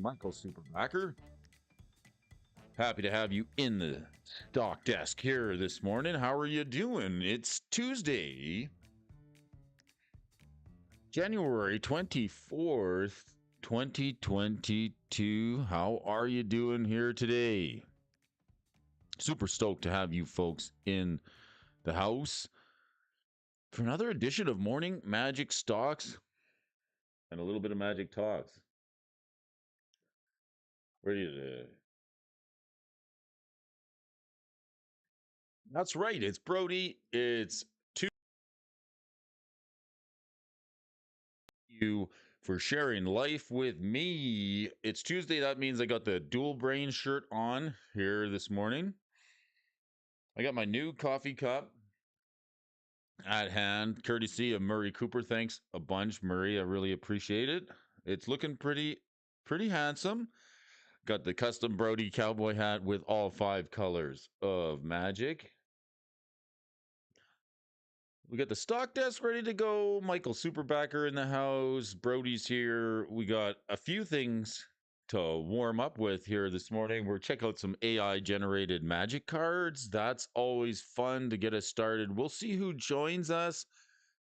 Michael Superbacker. Happy to have you in the stock desk here this morning. How are you doing? It's Tuesday, January 24th, 2022. How are you doing here today? Super stoked to have you folks in the house for another edition of Morning Magic Stocks and a little bit of Magic Talks. Ready to... That's right. It's Brody. It's you for sharing life with me. It's Tuesday. That means I got the dual brain shirt on here this morning. I got my new coffee cup at hand, courtesy of Murray Cooper. Thanks a bunch, Murray. I really appreciate it. It's looking pretty handsome. Got the custom Brody cowboy hat with all 5 colors of magic. We got the stock desk ready to go. Michael Superbacker in the house. Brody's here. We got a few things to warm up with here this morning. We're checking out some AI generated magic cards. That's always fun to get us started. We'll see who joins us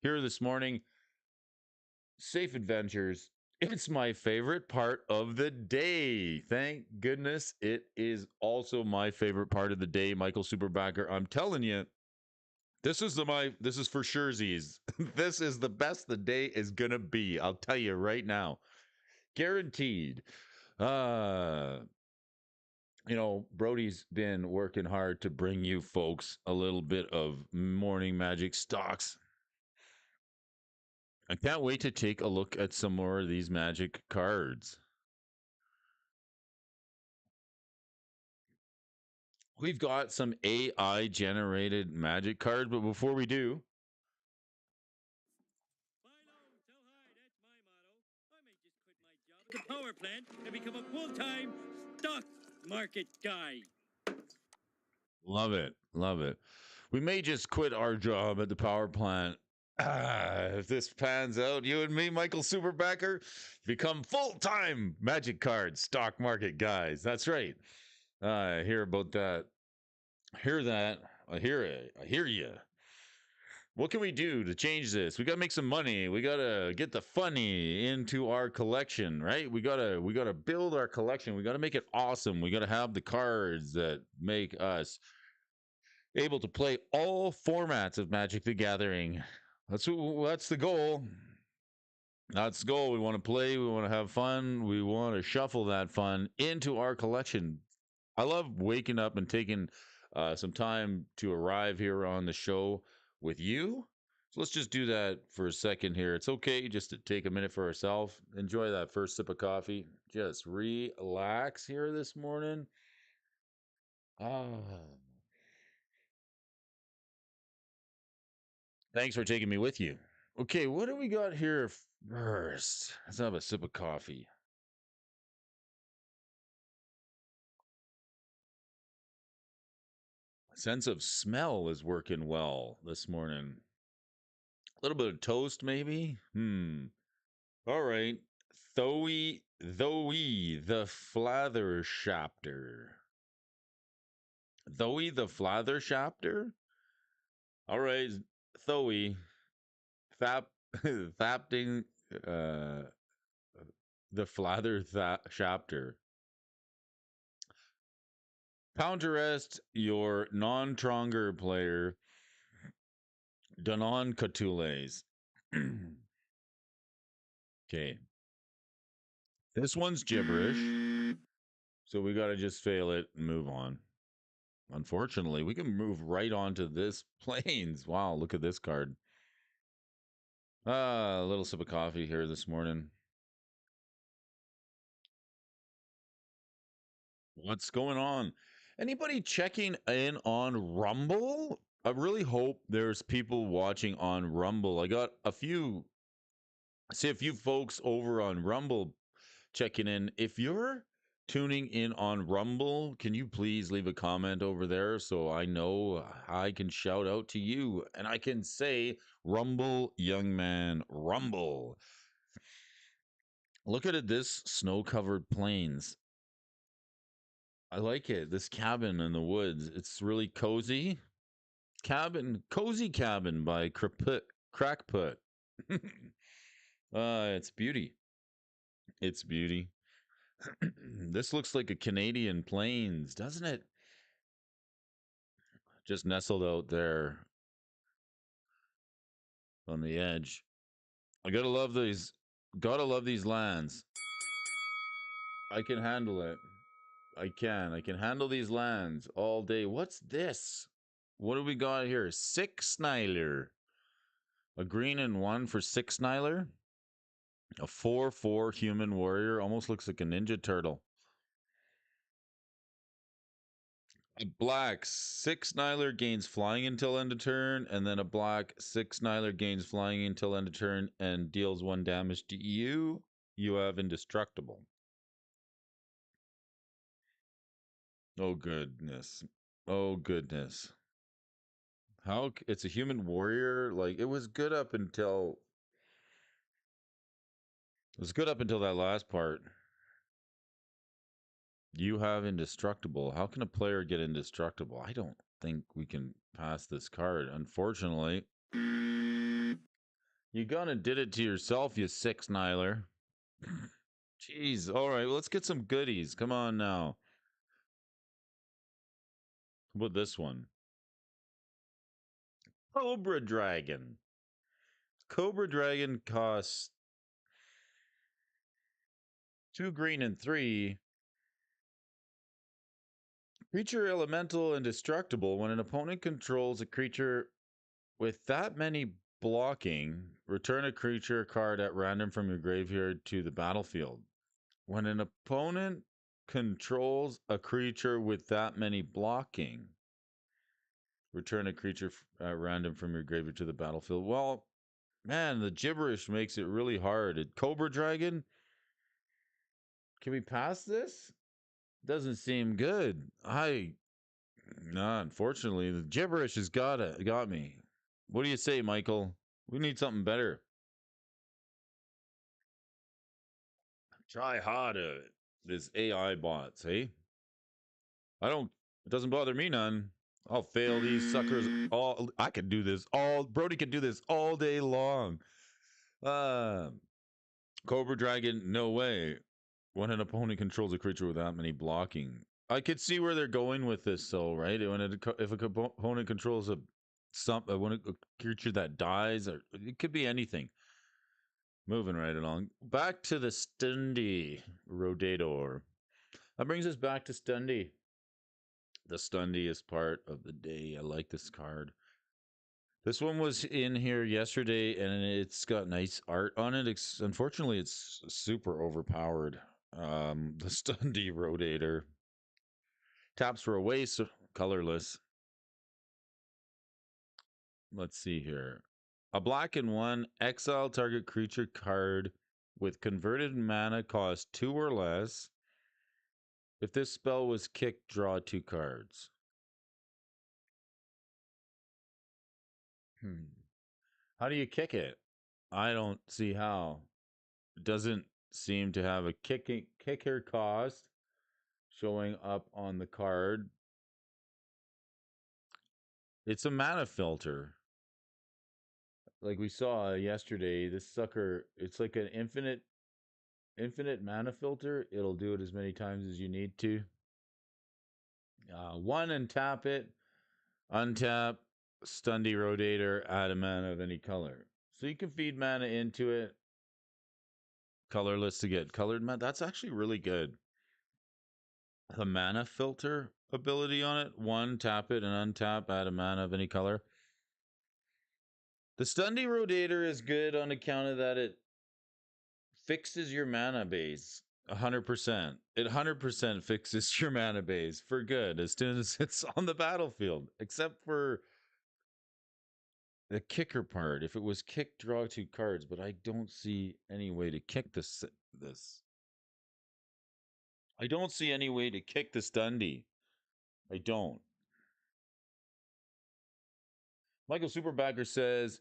here this morning. Safe adventures. It's my favorite part of the day. Thank goodness it is also my favorite part of the day. Michael Superbacker, I'm telling you, this is for surezies. This is the best the day is gonna be. I'll tell you right now, guaranteed. Brody's been working hard to bring you folks a little bit of morning magic stocks. I can't wait to take a look at some more of these magic cards. We've got some AI generated magic cards, but before we do, power plant and become a full-time stock market guy. Love it. We may just quit our job at the power plant. If this pans out, you and me, Michael Superbacker, become full-time magic card stock market guys. That's right. I hear about that. Hear that. I hear it. I hear you. What can we do to change this? We got to make some money. We got to get the funny into our collection, right? We got to build our collection. We got to make it awesome. We got to have the cards that make us able to play all formats of Magic the Gathering. That's the goal. That's the goal. We want to play. We want to have fun. We want to shuffle that fun into our collection. I love waking up and taking some time to arrive here on the show with you. So let's just do that for a second here. It's okay just to take a minute for ourselves. Enjoy that first sip of coffee. Just relax here this morning. Thanks for taking me with you. Okay, what do we got here first? Let's have a sip of coffee. Sense of smell is working well this morning. A little bit of toast, maybe? All right. Thoey, the Flathershapter. Thoey, the Flathershapter? All right. Thoey, thapting, the Flathershapter. Counterest your non-tronger player, Danon Catules. Okay. This one's gibberish, so we got to just fail it and move on. Unfortunately, we can move right on to this plains. Wow, look at this card. A little sip of coffee here this morning. What's going on? Anybody checking in on Rumble? I really hope there's people watching on Rumble. I see a few folks over on Rumble checking in. If you're tuning in on Rumble, can you please leave a comment over there so I know I can shout out to you and I can say, Rumble, young man, Rumble. Look at it, this snow-covered plains. I like it. This cabin in the woods. It's really cozy. Cozy cabin by Crackput. It's beauty. It's beauty. This looks like a Canadian plains, doesn't it? Just nestled out there on the edge. I gotta love these. Gotta love these lands. I can handle it. I can handle these lands all day. What's this? What do we got here? Six Sniler. A green and one for Six Sniler. A 4/4 human warrior. Almost looks like a Ninja Turtle. A black Six Sniler gains flying until end of turn, and then a black Six Sniler gains flying until end of turn and deals 1 damage to you. You have indestructible. Oh goodness. Oh goodness. How it's a human warrior? Like it was good up until that last part. You have indestructible. How can a player get indestructible? I don't think we can pass this card. Unfortunately, you gonna did it to yourself, you Six Niler. Jeez. All right, well, let's get some goodies. Come on now. How about this one? Cobra Dragon. Cobra Dragon costs 2 green and 3. Creature elemental indestructible. When an opponent controls a creature with that many blocking, return a creature card at random from your graveyard to the battlefield. When an opponent controls a creature with that many blocking, return a creature at random from your graveyard to the battlefield. Well, man, the gibberish makes it really hard. Cobra Dragon, can we pass this? Doesn't seem good. No, unfortunately, the gibberish has got me. What do you say, Michael? We need something better. Try harder. This AI bots, hey? It doesn't bother me none. I'll fail these suckers all. I could do this all. Brody could do this all day long. Cobra Dragon, no way. When an opponent controls a creature with that many blocking, I could see where they're going with this, though, right? If a opponent controls a creature that dies, or it could be anything. Moving right along, back to the Stundy Rotator. That brings us back to Stundy. The stundiest part of the day. I like this card. This one was in here yesterday, and it's got nice art on it. Unfortunately, it's super overpowered. The Stundy Rotator taps for a waste, colorless. Let's see here. A black and 1 exile target creature card with converted mana cost 2 or less. If this spell was kicked, draw 2 cards. How do you kick it? I don't see how. It doesn't seem to have a kicker cost showing up on the card. It's a mana filter. Like we saw yesterday, this sucker, it's like an infinite mana filter. It'll do it as many times as you need to. 1 and tap it. Untap, Stundy Rotator, add a mana of any color. So you can feed mana into it. Colorless to get colored mana. That's actually really good. The mana filter ability on it. 1, tap it and untap, add a mana of any color. The Stundy Rotator is good on account of that it fixes your mana base 100%. It 100% fixes your mana base for good as soon as it's on the battlefield, except for the kicker part. If it was kick, draw 2 cards, but I don't see any way to kick this. I don't see any way to kick the Stundy. I don't. Michael Superbacker says,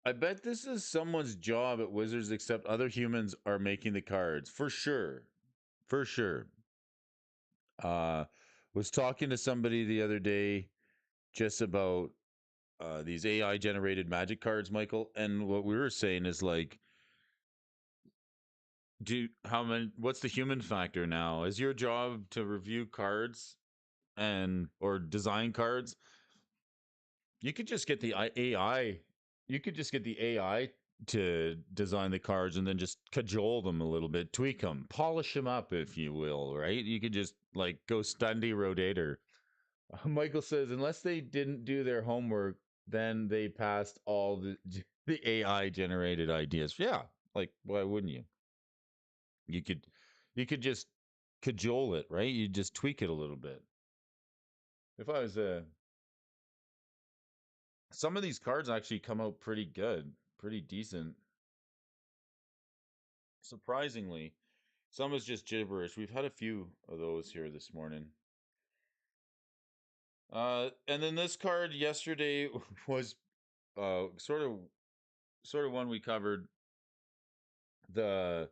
I bet this is someone's job at Wizards, except other humans are making the cards for sure. For sure. Uh, was talking to somebody the other day just about these AI generated magic cards, Michael, and what we were saying is like, what's the human factor now? Is your job to review cards and or design cards? You could just get the AI. You could just get the AI to design the cards and then just cajole them a little bit, tweak them, polish them up, if you will, right? You could just like go stundy rotator. Michael says, unless they didn't do their homework, then they passed all the AI generated ideas. Yeah, like why wouldn't you? You could you could just cajole it, right? You just tweak it a little bit. If I was some of these cards actually come out pretty good, pretty decent. Surprisingly, some is just gibberish. We've had a few of those here this morning. And then this card yesterday was sort of one we covered, the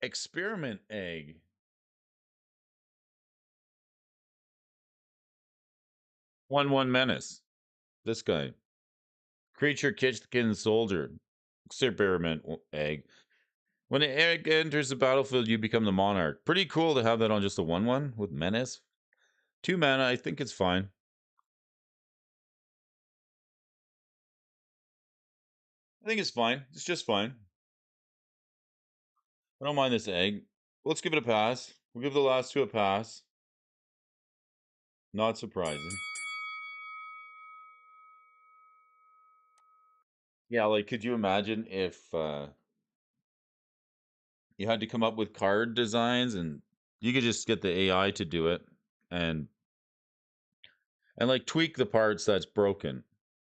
experiment egg. 1/1 menace. This guy. Creature kitchen soldier. Experiment egg. When the egg enters the battlefield, you become the monarch. Pretty cool to have that on just a 1/1 with menace. 2 mana, I think it's fine. I think it's fine. It's just fine. I don't mind this egg. Let's give it a pass. We'll give the last two a pass. Not surprising. Yeah, like, could you imagine if you had to come up with card designs and you could just get the AI to do it and like tweak the parts that's broken.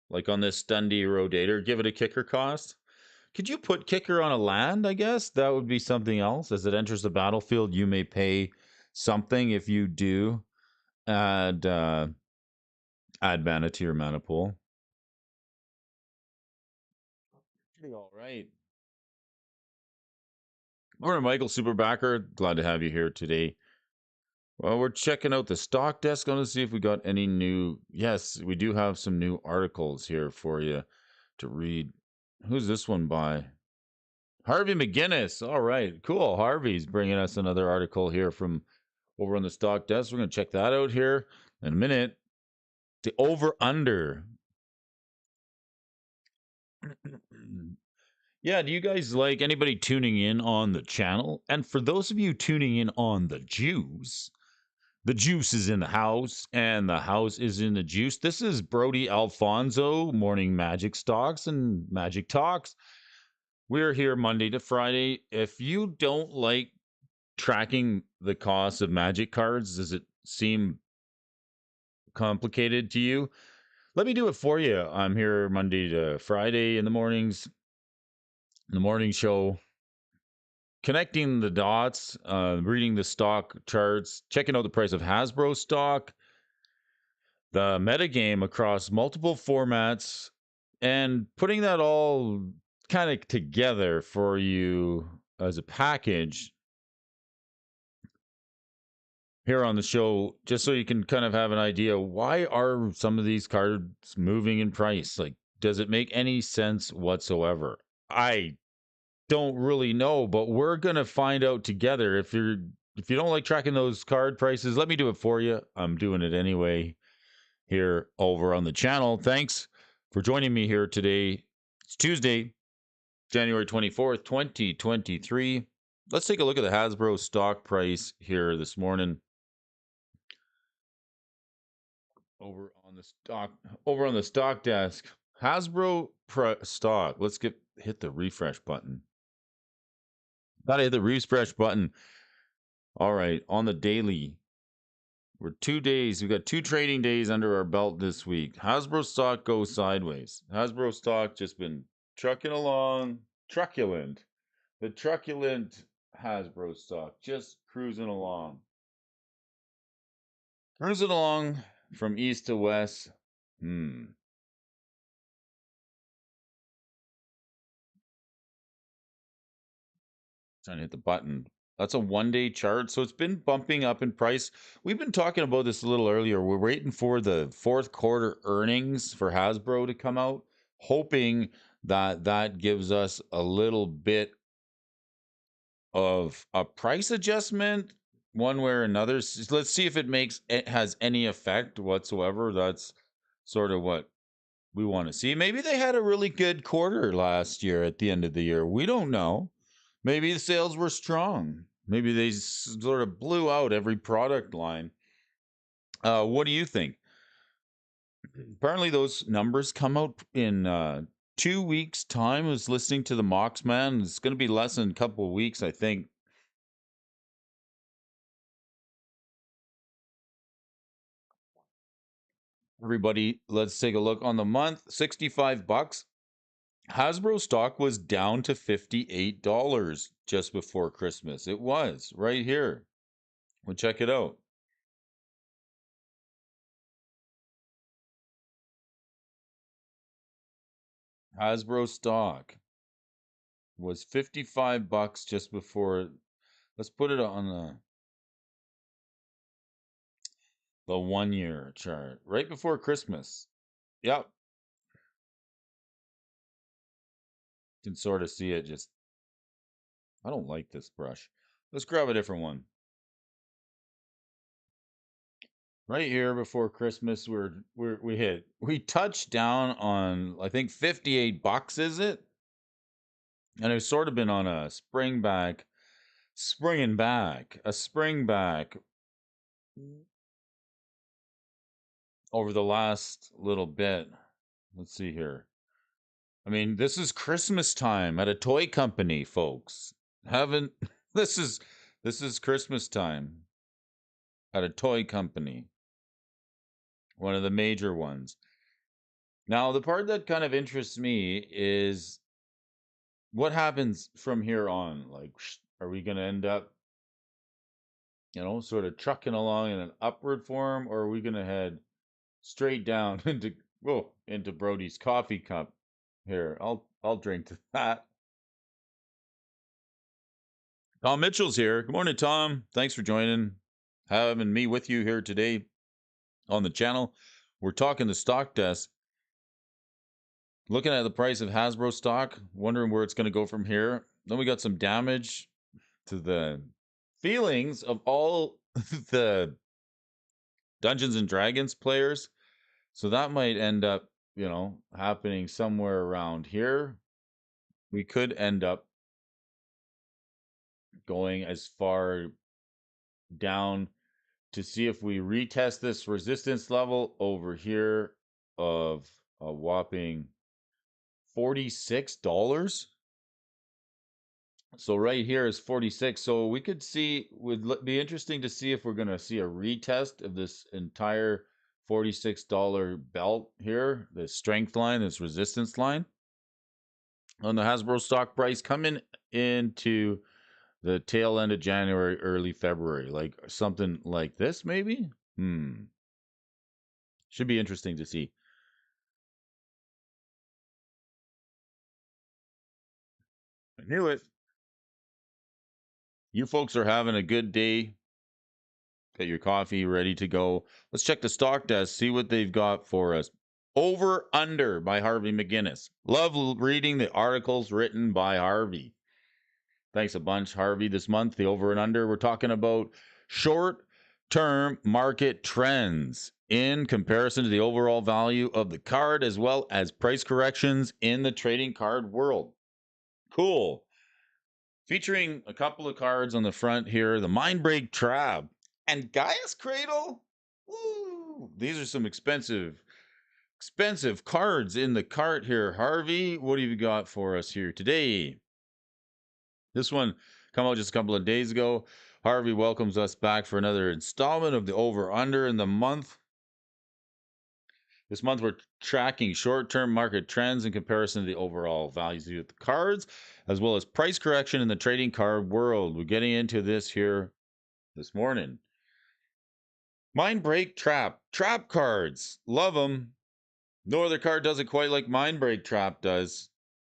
Like on this Stundy rotator, give it a kicker cost. Could you put kicker on a land? I guess that would be something else. As it enters the battlefield, you may pay something if you do add add mana to your mana pool. Pretty all right. Morning, Michael Superbacker. Glad to have you here today. Well, we're checking out the stock desk. I'm going to see if we got any new. Yes, we do have some new articles here for you to read. Who's this one by? Harvey McGinnis. All right, cool. Harvey's bringing us another article here from over on the stock desk. We're going to check that out here in a minute. The over under. Yeah, do you guys like anybody tuning in on the channel? And for those of you tuning in on the juice is in the house and the house is in the juice. This is Brody Alfonso, Morning Magic Stocks and Magic Talks. We're here Monday to Friday. If you don't like tracking the cost of magic cards, does it seem complicated to you? Let me do it for you. I'm here Monday to Friday in the mornings, in the morning show, connecting the dots, reading the stock charts, checking out the price of Hasbro stock, the metagame across multiple formats, and putting that all kind of together for you as a package here on the show, just so you can kind of have an idea, why are some of these cards moving in price? Like, does it make any sense whatsoever? I don't really know, but we're gonna find out together. If you don't like tracking those card prices, let me do it for you. I'm doing it anyway here over on the channel. Thanks for joining me here today. It's Tuesday, January 24th, 2023. Let's take a look at the Hasbro stock price here this morning. Over on the stock desk. Hasbro stock. Let's hit the refresh button. Gotta hit the refresh button. All right, on the daily, we're 2 days. We got 2 trading days under our belt this week. Hasbro stock goes sideways. Hasbro stock just been trucking along, truculent. The truculent Hasbro stock just cruising along. Cruising along from east to west. Trying to hit the button. That's a 1-day chart. So it's been bumping up in price. We've been talking about this a little earlier. We're waiting for the fourth quarter earnings for Hasbro to come out, hoping that that gives us a little bit of a price adjustment one way or another. Let's see if it has any effect whatsoever. That's sort of what we want to see. Maybe they had a really good quarter last year at the end of the year. We don't know. Maybe the sales were strong. Maybe they sort of blew out every product line. What do you think? Apparently, those numbers come out in 2 weeks' time. I was listening to the Mox Man. It's going to be less than a couple of weeks, I think. Everybody, let's take a look on the month. $65. Hasbro stock was down to $58 just before Christmas. It was right here. Well, check it out. Hasbro stock was $55 just before. Let's put it on the 1 year chart right before Christmas. Yep. You can sort of see it. Just I don't like this brush. Let's grab a different one. Right here before Christmas, we touched down on I think $58, is it? And it's sort of been on a springing back over the last little bit. Let's see here. I mean, this is Christmas time at a toy company, folks. Haven't this is Christmas time at a toy company. One of the major ones. Now, the part that kind of interests me is what happens from here on. Like, are we going to end up, sort of trucking along in an upward form, or are we going to head straight down into Brody's coffee cup? Here, I'll drink to that. Tom Mitchell's here. Good morning, Tom. Thanks for joining, having me with you here today on the channel. We're talking the stock desk, looking at the price of Hasbro stock, wondering where it's going to go from here. Then we got some damage to the feelings of all the Dungeons and Dragons players. So that might end up, happening somewhere around here. We could end up going as far down to see if we retest this resistance level over here of a whopping $46. So right here is 46. So we could see, would be interesting to see if we're going to see a retest of this entire $46 belt here, this strength line, this resistance line on the Hasbro stock price coming into the tail end of January, early February, like something like this, maybe. Should be interesting to see. I knew it. You folks are having a good day. Got your coffee ready to go. Let's check the stock desk, see what they've got for us. Over Under by Harvey McGinnis. Love reading the articles written by Harvey. Thanks a bunch, Harvey. This month, the Over and Under, we're talking about short-term market trends in comparison to the overall value of the card, as well as price corrections in the trading card world. Cool. Featuring a couple of cards on the front here, the Mindbreak Trap and Gaia's Cradle. Woo! These are some expensive cards in the cart here. Harvey, what have you got for us here today? This one come out just a couple of days ago. Harvey welcomes us back for another installment of the Over Under in the month. This month, we're tracking short-term market trends in comparison to the overall values of the cards, as well as price correction in the trading card world. We're getting into this here this morning. Mindbreak Trap. Trap cards. Love them. No other card does it quite like Mindbreak Trap does.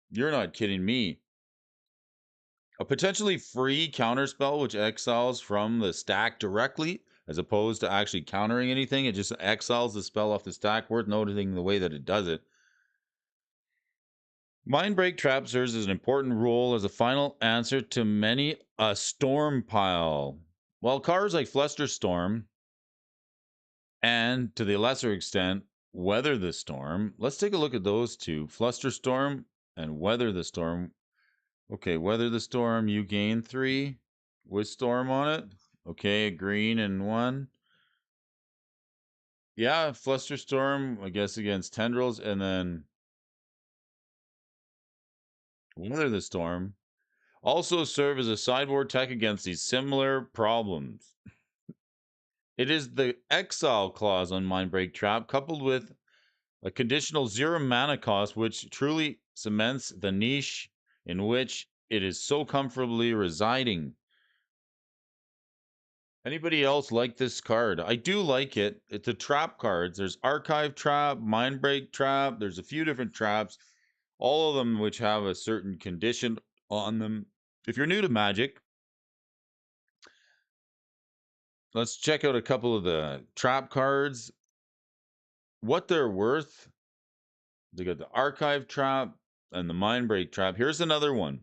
You're not kidding me. A potentially free counterspell which exiles from the stack directly, as opposed to actually countering anything. It just exiles the spell off the stack. Worth noting the way that it does it. Mindbreak Trap serves as an important role as a final answer to many a storm pile. While cards like Flusterstorm and, to the lesser extent, Weather the Storm. Let's take a look at those two. Flusterstorm and Weather the Storm. Okay, Weather the Storm, you gain 3 with Storm on it. Okay, a green and 1. Yeah, Flusterstorm, I guess, against Tendrils, and then Weather the Storm. Also serve as a sideboard tech against these similar problems. It is the exile clause on Mindbreak Trap, coupled with a conditional 0 mana cost, which truly cements the niche in which it is so comfortably residing. Anybody else like this card? I do like it. It's a trap cards. There's Archive Trap, Mindbreak Trap. There's a few different traps, all of them which have a certain condition on them. If you're new to Magic, let's check out a couple of the trap cards. What they're worth. They got the Archive Trap and the Mindbreak Trap. Here's another one.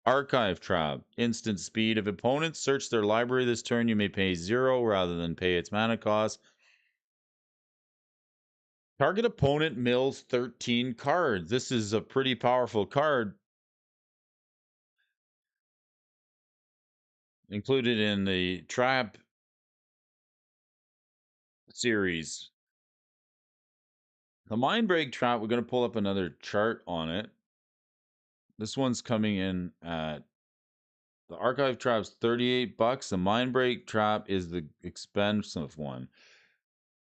Archive Trap. Instant speed. If opponents search their library this turn, you may pay 0 rather than pay its mana cost. Target opponent mills 13 cards. This is a pretty powerful card. Included in the Trap series. The Mindbreak Trap, we're going to pull up another chart on it. This one's coming in at the Archive Trap's $38. The Mindbreak Trap is the expensive one.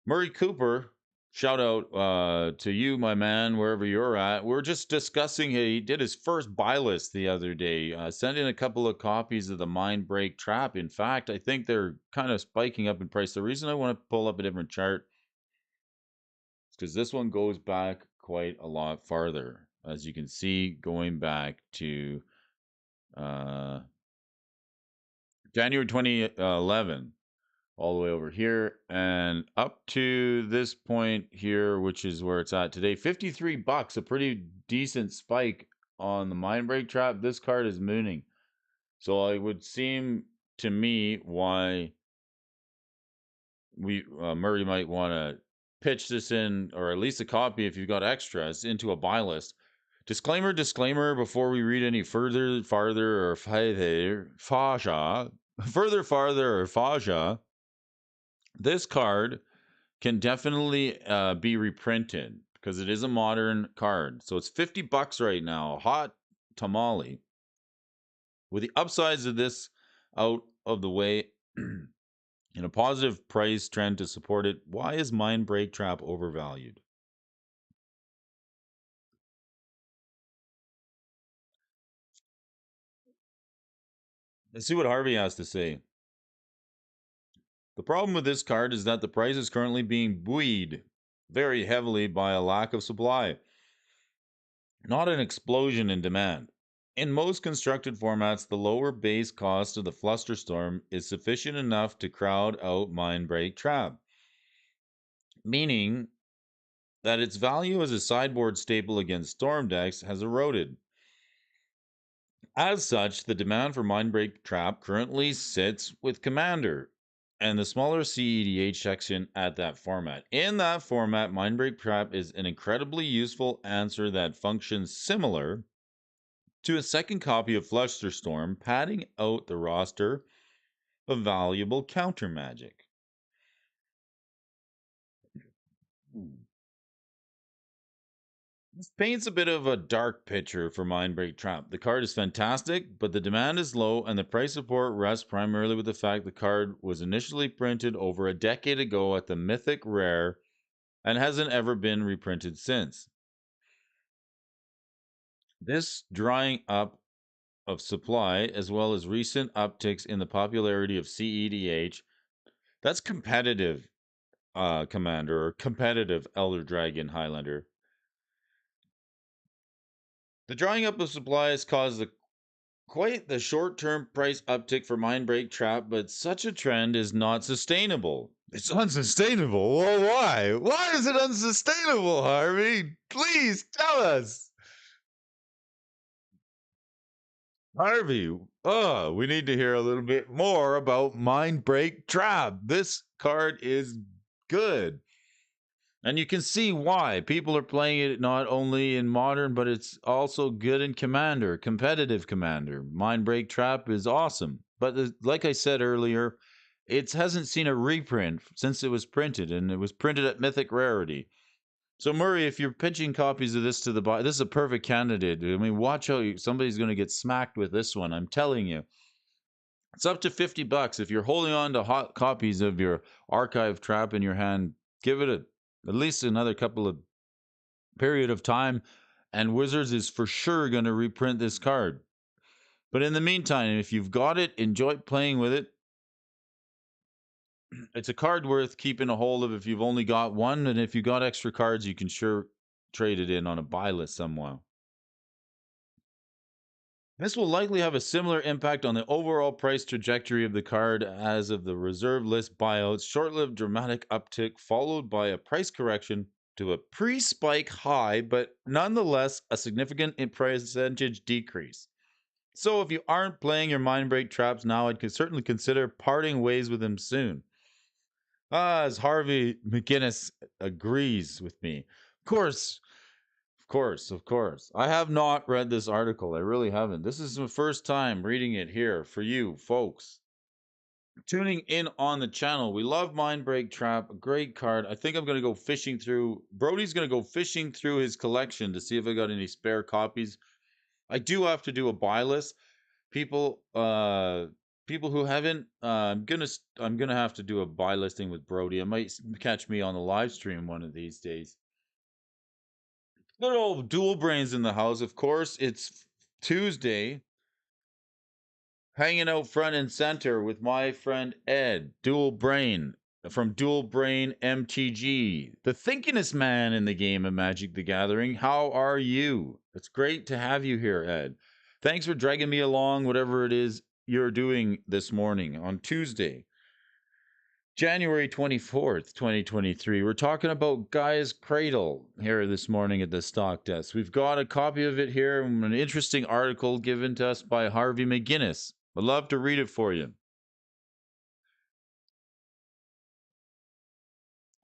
Murray Cooper, shout out to you, my man, wherever you're at. We're just discussing, he did his first buy list the other day. Sent in a couple of copies of the Mindbreak Trap. In fact, I think they're kind of spiking up in price. The reason I want to pull up a different chart is because this one goes back quite a lot farther. As you can see, going back to January 2011, all the way over here and up to this point here, which is where it's at today. $53, a pretty decent spike on the Mindbreak Trap. This card is mooning. So it would seem to me why we Murray might want to pitch this in, or at least a copy if you've got extras, into a buy list. Disclaimer before we read any further, farther, or fascia. Farther, or fascia. This card can definitely be reprinted because it is a modern card. So it's $50 right now. Hot tamale. With the upsides of this out of the way and a positive price trend to support it, why is Mindbreak Trap overvalued? Let's see what Harvey has to say. The problem with this card is that the price is currently being buoyed very heavily by a lack of supply, not an explosion in demand. In most constructed formats, the lower base cost of the Flusterstorm is sufficient enough to crowd out Mindbreak Trap, meaning that its value as a sideboard staple against Storm decks has eroded. As such, the demand for Mindbreak Trap currently sits with Commander and the smaller CEDH section at that format. In that format, Mindbreak Trap is an incredibly useful answer that functions similar to a second copy of Flusterstorm, padding out the roster of valuable counter magic. This paints a bit of a dark picture for Mindbreak Trap. The card is fantastic, but the demand is low, and the price support rests primarily with the fact the card was initially printed over a decade ago at the Mythic Rare and hasn't ever been reprinted since. This drying up of supply, as well as recent upticks in the popularity of CEDH, that's competitive Commander or competitive Elder Dragon Highlander. The drying up of supply has caused the Quite the short-term price uptick for Mindbreak Trap, but such a trend is not sustainable. It's unsustainable? Well, why? Why is it unsustainable, Harvey? Please tell us. Harvey, we need to hear a little bit more about Mindbreak Trap. This card is good. And you can see why people are playing it not only in modern, but it's also good in Commander, competitive Commander. Mindbreak Trap is awesome. But like I said earlier, it hasn't seen a reprint since it was printed, and it was printed at Mythic Rarity. So Murray, if you're pitching copies of this to the buy, this is a perfect candidate. I mean, watch out! Somebody's going to get smacked with this one. I'm telling you. It's up to $50 if you're holding on to hot copies of your archive trap in your hand. Give it at least another couple of period of time, and Wizards is for sure going to reprint this card. But in the meantime, if you've got it, enjoy playing with it. It's a card worth keeping a hold of if you've only got one, and if you got extra cards, you can sure trade it in on a buy list somewhere. This will likely have a similar impact on the overall price trajectory of the card as of the reserve list buyouts. Short-lived dramatic uptick followed by a price correction to a pre-spike high, but nonetheless a significant percentage decrease. So if you aren't playing your Mindbreak Traps now, I'd certainly consider parting ways with them soon. As Harvey McGinnis agrees with me. Of course, of course. I have not read this article. I really haven't. This is my first time reading it here for you folks. Tuning in on the channel. We love Mindbreak Trap. A great card. I think I'm going to go fishing through. Brody's going to go fishing through his collection to see if I got any spare copies. I do have to do a buy list. People who haven't I'm gonna have to do a buy listing with Brody. I might catch me on the live stream one of these days. Good old Dual Brains in the house, of course. It's Tuesday. Hanging out front and center with my friend Ed, Dual Brain, from Dual Brain MTG, the thinkingest man in the game of Magic the Gathering. How are you? It's great to have you here, Ed. Thanks for dragging me along, whatever it is you're doing this morning on Tuesday. January 24th, 2023. We're talking about Gaia's Cradle here this morning at the stock desk. We've got a copy of it here, an interesting article given to us by Harvey McGinnis. I'd love to read it for you.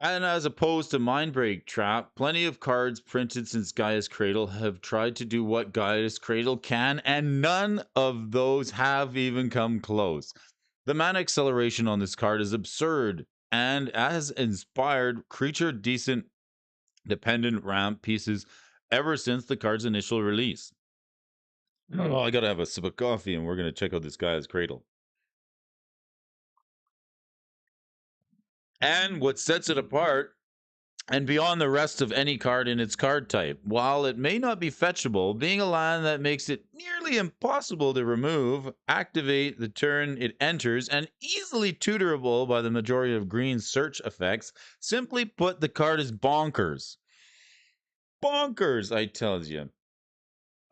And as opposed to Mindbreak Trap, plenty of cards printed since Gaia's Cradle have tried to do what Gaia's Cradle can, and none of those have even come close. The mana acceleration on this card is absurd and has inspired creature decent dependent ramp pieces ever since the card's initial release. Oh, I gotta have a sip of coffee and we're gonna check out this Gaia's Cradle. And what sets it apart and beyond the rest of any card in its card type. While it may not be fetchable, being a land that makes it nearly impossible to remove, activate the turn it enters, and easily tutorable by the majority of green search effects, simply put, the card is bonkers. Bonkers, I tell you.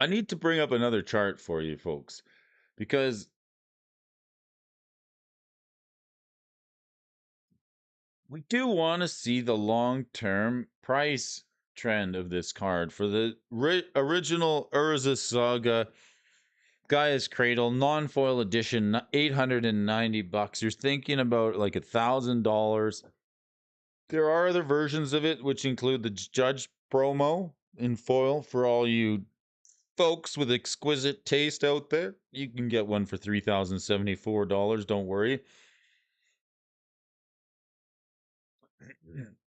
I need to bring up another chart for you folks, because we do want to see the long-term price trend of this card for the original Urza Saga Gaia's Cradle non-foil edition, $890. You're thinking about like $1,000. There are other versions of it which include the Judge promo in foil for all you folks with exquisite taste out there. You can get one for $3,074, don't worry.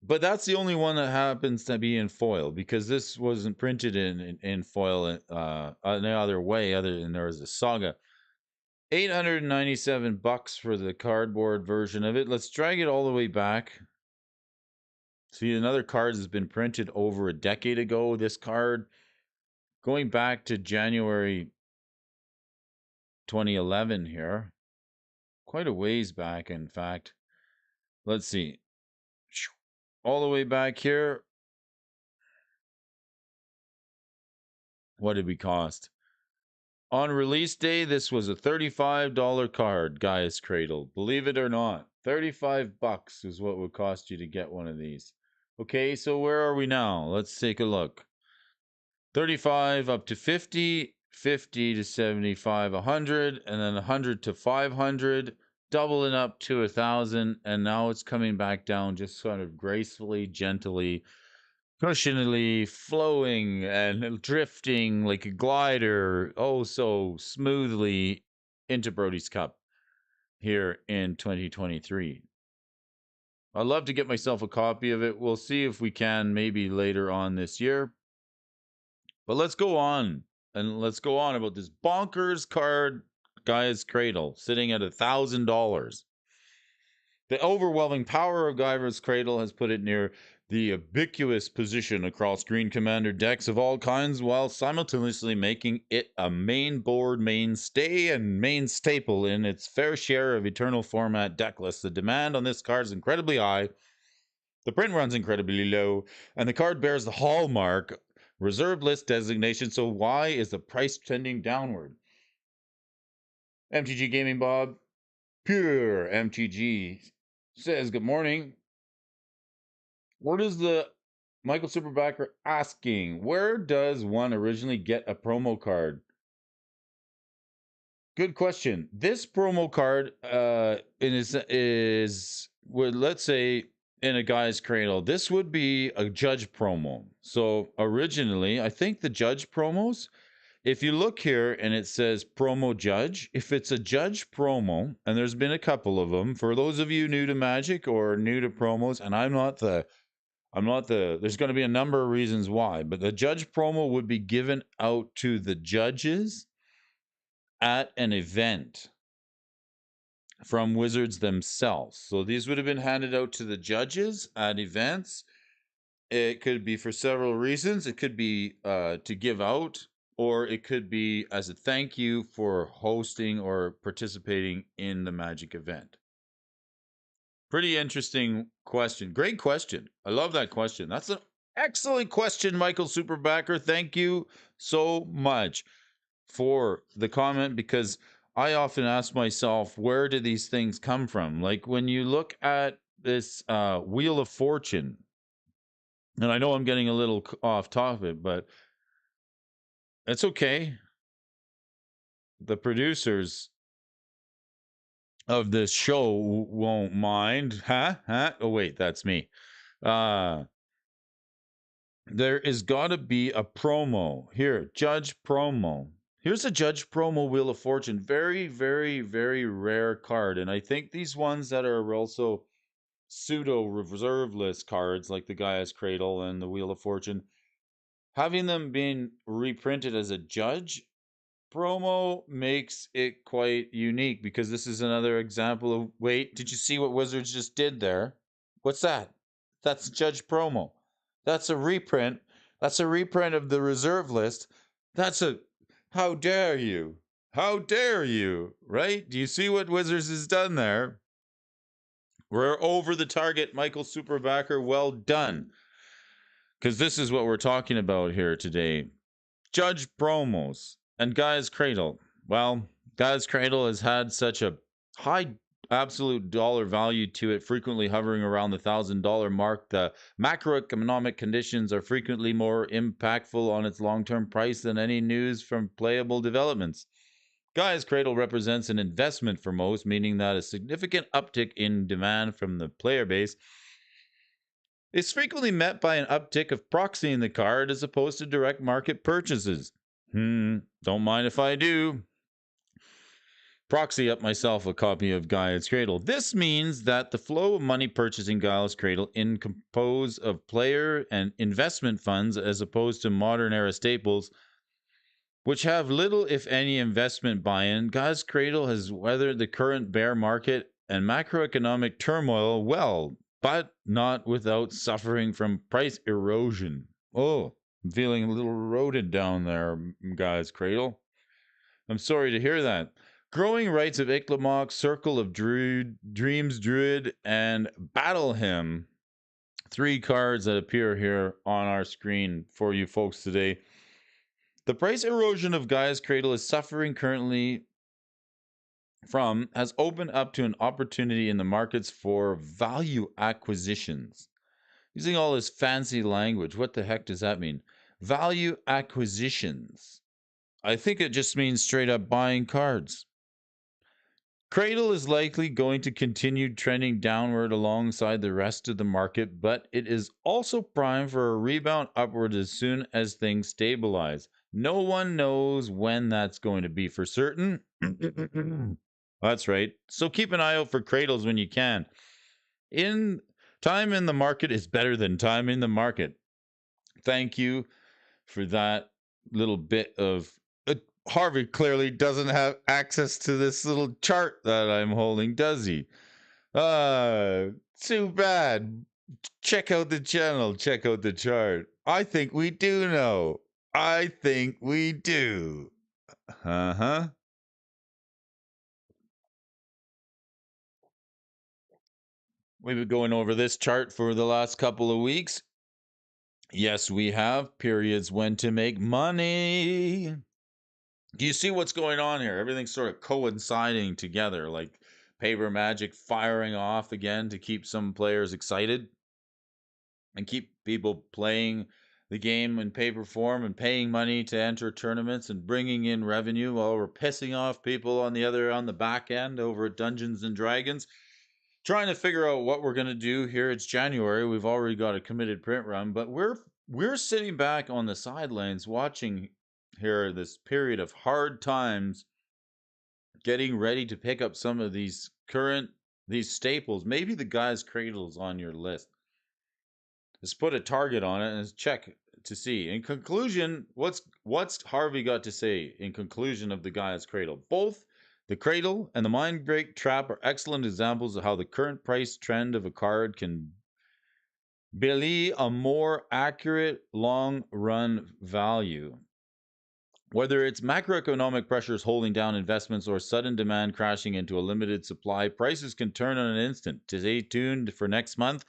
But that's the only one that happens to be in foil, because this wasn't printed in foil any other way other than there was a Saga. $897 for the cardboard version of it. Let's drag it all the way back. See, another card has been printed over a decade ago. This card going back to January 2011 here. Quite a ways back, in fact. Let's see. All the way back here. What did we cost? On release day, this was a $35 card, Gaia's Cradle. Believe it or not, 35 bucks is what would cost you to get one of these. Okay, so where are we now? Let's take a look. 35 up to 50, 50 to 75, 100, and then 100 to 500, doubling up to 1,000, and now it's coming back down just sort of gracefully, gently, cushionily flowing and drifting like a glider, oh so smoothly into Brody's Cup here in 2023. I'd love to get myself a copy of it. We'll see if we can maybe later on this year. But let's go on. And let's go on about this bonkers card, Gaia's Cradle, sitting at $1,000. The overwhelming power of Gaia's Cradle has put it near the ubiquitous position across Green Commander decks of all kinds, while simultaneously making it a main board mainstay and main staple in its fair share of Eternal format deck lists. The demand on this card is incredibly high, the print run's incredibly low, and the card bears the hallmark reserved list designation, so why is the price trending downward? MTG Gaming Bob, pure MTG, says good morning. Where does the Michael Superbacker asking, where does one originally get a promo card? Good question. This promo card is would, let's say, in a Guy's Cradle, this would be a judge promo. So originally, I think the judge promos, if you look here and it says promo judge, if it's a judge promo, and there's been a couple of them, for those of you new to Magic or new to promos, and there's going to be a number of reasons why, but the judge promo would be given out to the judges at an event from Wizards themselves. So these would have been handed out to the judges at events. It could be for several reasons. It could be to give out, or it could be as a thank you for hosting or participating in the Magic event. Pretty interesting question. Great question. I love that question. That's an excellent question, Michael Superbacker. Thank you so much for the comment, because I often ask myself, where do these things come from? Like when you look at this Wheel of Fortune, and I know I'm getting a little off topic, but it's okay. The producers of this show won't mind. Huh? Oh, wait, that's me. There is got to be a promo here. Judge promo. Here's a Judge promo Wheel of Fortune. Very, very, very rare card. And I think these ones that are also pseudo reserve list cards, like the Gaia's Cradle and the Wheel of Fortune, having them being reprinted as a Judge promo makes it quite unique, because this is another example of, wait, did you see what Wizards just did there? What's that? That's a Judge promo. That's a reprint. That's a reprint of the reserve list. How dare you? How dare you? Right? Do you see what Wizards has done there? We're over the target, Michael Superbacker. Well done. Because this is what we're talking about here today. Judge promos and Gaia's Cradle. Well, Gaia's Cradle has had such a high absolute dollar value to it, frequently hovering around the $1,000 mark. The macroeconomic conditions are frequently more impactful on its long-term price than any news from playable developments. Gaia's Cradle represents an investment for most, meaning that a significant uptick in demand from the player base is frequently met by an uptick of proxying the card as opposed to direct market purchases. Don't mind if I do. Proxy up myself a copy of Gaia's Cradle. This means that the flow of money purchasing Gaia's Cradle in composed of player and investment funds, as opposed to modern era staples, which have little, if any, investment buy-in. Gaia's Cradle has weathered the current bear market and macroeconomic turmoil well, but not without suffering from price erosion. Oh, I'm feeling a little eroded down there, Gaia's Cradle. I'm sorry to hear that. Growing Rights of Iklamok, Circle of Dreams Druid, and Battle Hymn. 3 cards that appear here on our screen for you folks today. The price erosion of Gaia's Cradle is suffering currently from has opened up to an opportunity in the markets for value acquisitions. Using all this fancy language, what the heck does that mean? Value acquisitions. I think it just means straight up buying cards. Cradle is likely going to continue trending downward alongside the rest of the market, but it is also primed for a rebound upward as soon as things stabilize. No one knows when that's going to be for certain. That's right. So keep an eye out for cradles when you can. In time in the market is better than time in the market. Thank you for that little bit of Harvey clearly doesn't have access to this little chart that I'm holding, does he? Too bad. Check out the channel, check out the chart. I think we do know. I think we do. Uh-huh. We've been going over this chart for the last couple of weeks. Yes, we have periods when to make money. Do you see what's going on here? Everything's sort of coinciding together, like paper magic firing off again to keep some players excited and keep people playing the game in paper form and paying money to enter tournaments and bringing in revenue while we're pissing off people on the back end over at Dungeons and Dragons. Trying to figure out what we're going to do here. It's January. We've already got a committed print run, but we're sitting back on the sidelines watching here this period of hard times, getting ready to pick up some of these staples. Maybe the Guy's Cradle's on your list. Let's put a target on it and check to see. In conclusion, what's Harvey got to say in conclusion of the Guy's Cradle? Both the Cradle and the Mind Break Trap are excellent examples of how the current price trend of a card can be a more accurate long run value. Whether it's macroeconomic pressures holding down investments or sudden demand crashing into a limited supply, prices can turn on an instant. To stay tuned for next month,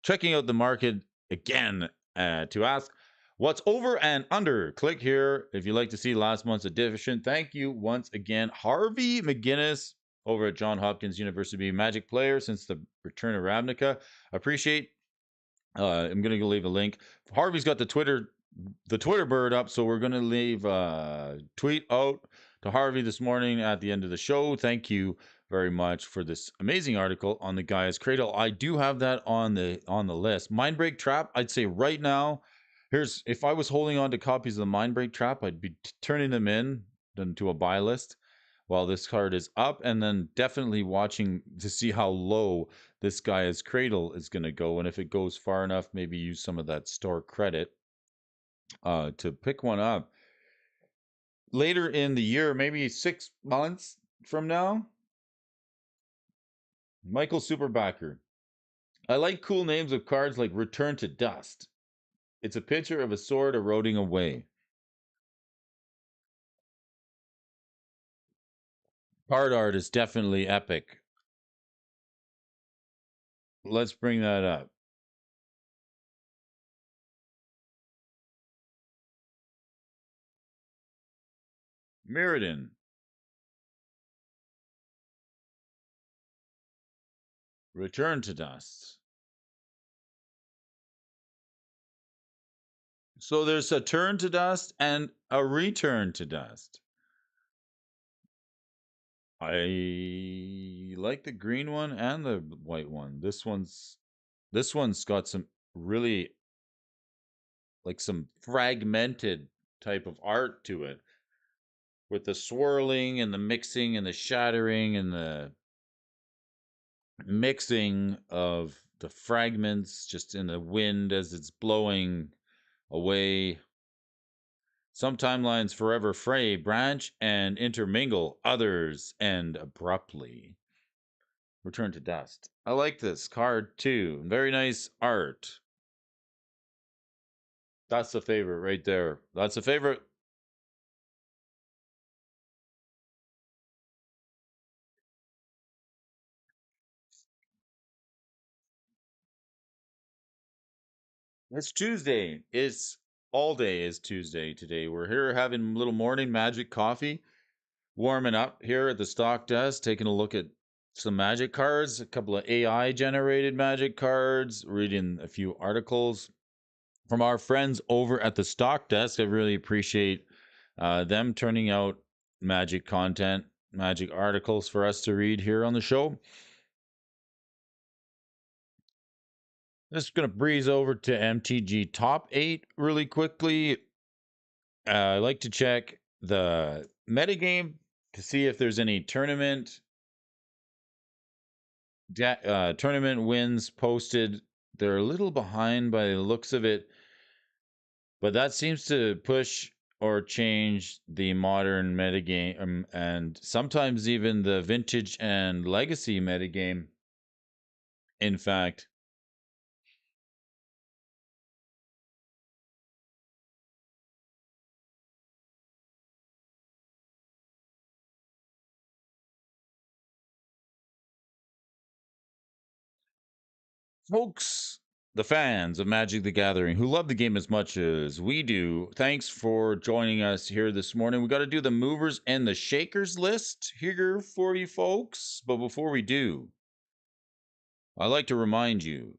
checking out the market again to ask what's over and under. Click here if you'd like to see last month's edition. Thank you once again, Harvey McGinnis over at Johns Hopkins University, Magic player since the return of Ravnica. Appreciate. I'm gonna go leave a link. Harvey's got the Twitter bird up, so we're gonna leave a tweet out to Harvey this morning at the end of the show. Thank you very much for this amazing article on the Gaia's Cradle. I do have that on the list. Mindbreak Trap, I'd say right now, here's if I was holding on to copies of the Mindbreak Trap, I'd be turning them in to a buy list while this card is up, and then definitely watching to see how low this Gaia's Cradle is going to go, and if it goes far enough, maybe use some of that store credit to pick one up later in the year, maybe 6 months from now. Michael Superbacker. I like cool names of cards like Return to Dust. It's a picture of a sword eroding away. Card art is definitely epic. Let's bring that up. Mirrodin. Return to Dust. So there's a turn to dust and a return to dust. I like the green one and the white one. This one's got some really like some fragmented type of art to it with the swirling and the mixing and the shattering and the mixing of the fragments just in the wind as it's blowing away. Some timelines forever fray, branch, and intermingle. Others end abruptly. Return to dust. I like this card too. Very nice art. That's a favorite right there. That's a favorite. It's Tuesday. It's All day is Tuesday today. We're here having a little morning magic coffee, warming up here at the stock desk, taking a look at some magic cards, a couple of AI generated magic cards, reading a few articles from our friends over at the stock desk. I really appreciate them turning out magic content, magic articles for us to read here on the show. Just going to breeze over to MTG Top 8 really quickly. I like to check the metagame to see if there's any tournament wins posted. They're a little behind by the looks of it, but that seems to push or change the modern metagame, and sometimes even the vintage and legacy metagame. In fact, folks, the fans of Magic the Gathering who love the game as much as we do, thanks for joining us here this morning. We got to do the movers and the shakers list here for you folks. But before we do, I'd like to remind you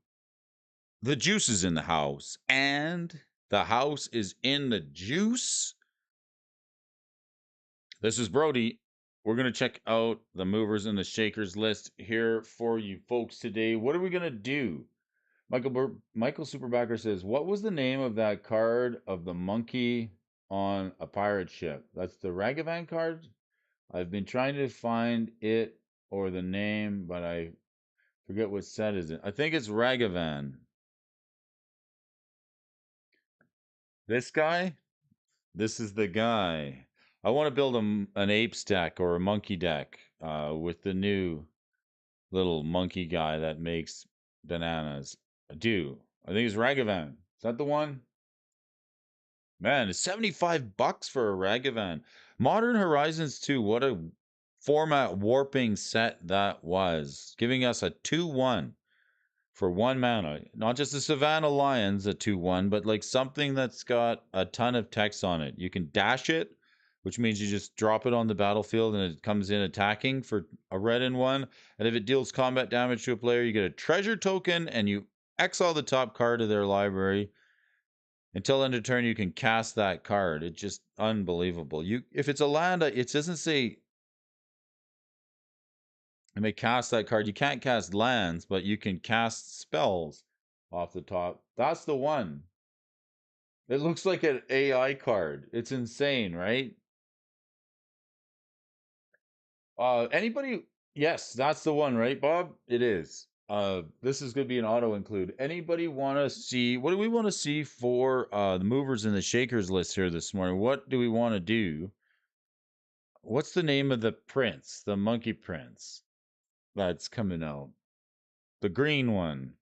the juice is in the house, and the house is in the juice. This is Brody. We're going to check out the movers and the shakers list here for you folks today. What are we going to do? Michael Superbacker says, "What was the name of that card of the monkey on a pirate ship?" That's the Ragavan card. I've been trying to find it or the name, but I forget what set is it. I think it's Ragavan. This guy? This is the guy. I want to build an apes deck or a monkey deck with the new little monkey guy that makes bananas. I do. I think it's Ragavan. Is that the one? Man, it's 75 bucks for a Ragavan. Modern Horizons 2, what a format warping set that was. Giving us a 2-1 for 1 mana. Not just the Savannah Lions, a 2-1, but like something that's got a ton of text on it. You can dash it, which means you just drop it on the battlefield and it comes in attacking for a red and 1. And if it deals combat damage to a player, you get a treasure token and you exile the top card of their library. Until end of turn, you can cast that card. It's just unbelievable. If it's a land, it doesn't say you may cast that card. You can't cast lands, but you can cast spells off the top. That's the one. It looks like an AI card. It's insane, right? Anybody? Yes, that's the one, right, Bob? It is. This is going to be an auto include. Anybody want to see? What do we want to see for the movers and the shakers list here this morning? What do we want to do? What's the name of the prince? The monkey prince that's coming out. The green one.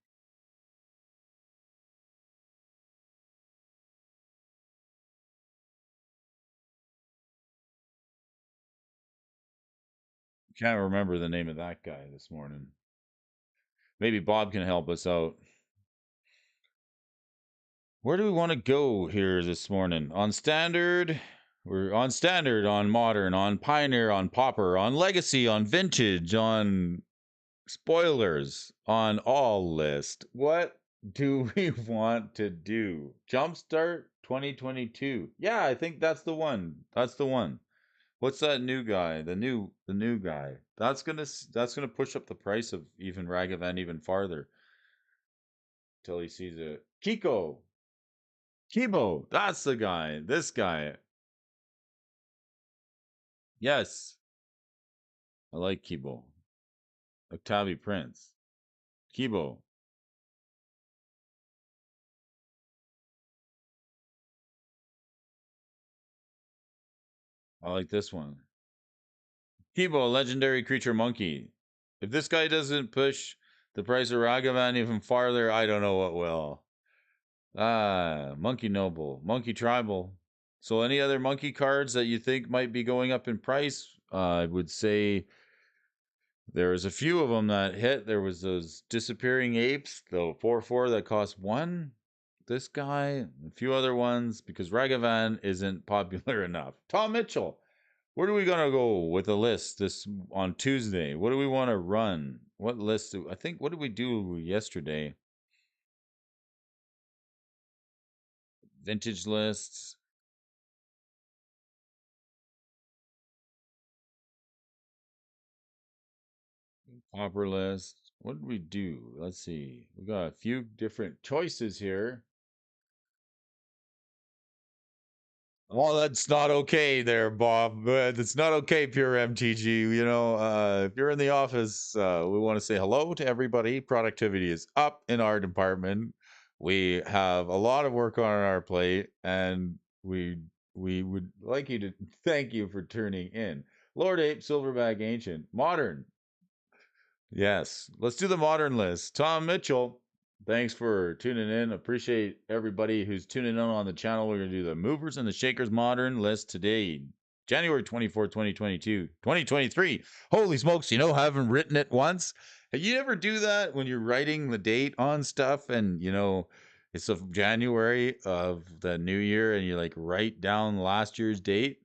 Can't remember the name of that guy this morning. Maybe Bob can help us out. Where do we want to go here this morning? On standard? We're on standard, on modern, on pioneer, on pauper, on legacy, on vintage, on spoilers, on all list. What do we want to do? Jumpstart 2022. Yeah, I think that's the one. That's the one. What's that new guy? The new guy. That's gonna push up the price of even Ragavan even farther till he sees it. Kibo. That's the guy. This guy. Yes, I like Kibo. Octavi Prince. Kibo. I like this one. Kibo, legendary creature monkey. If this guy doesn't push the price of Ragavan even farther, I don't know what will. Ah, Monkey Noble, Monkey Tribal. So, any other monkey cards that you think might be going up in price? I would say there was a few of them that hit. There was those disappearing apes, the 4/4 that cost 1. this guy, a few other ones, because Ragavan isn't popular enough. Tom Mitchell, where do we gonna go with a list this on Tuesday? What do we want to run? What list? I think what did we do yesterday? Vintage lists. Popper list. What did we do? Let's see. We got a few different choices here. Oh, that's not okay there, Bob. That's not okay, pure MTG. If you're in the office, we want to say hello to everybody. Productivity is up in our department. We have a lot of work on our plate, and we would like you to thank you for tuning in. Lord Ape, Silverback Ancient, Modern, yes, let's do the modern list. Tom Mitchell, thanks for tuning in. Appreciate everybody who's tuning in on the channel. We're going to do the movers and the shakers modern list today, January 24th, 2022, 2023. Holy smokes, I haven't written it once. You ever do that when you're writing the date on stuff and, it's of January of the new year and you like write down last year's date?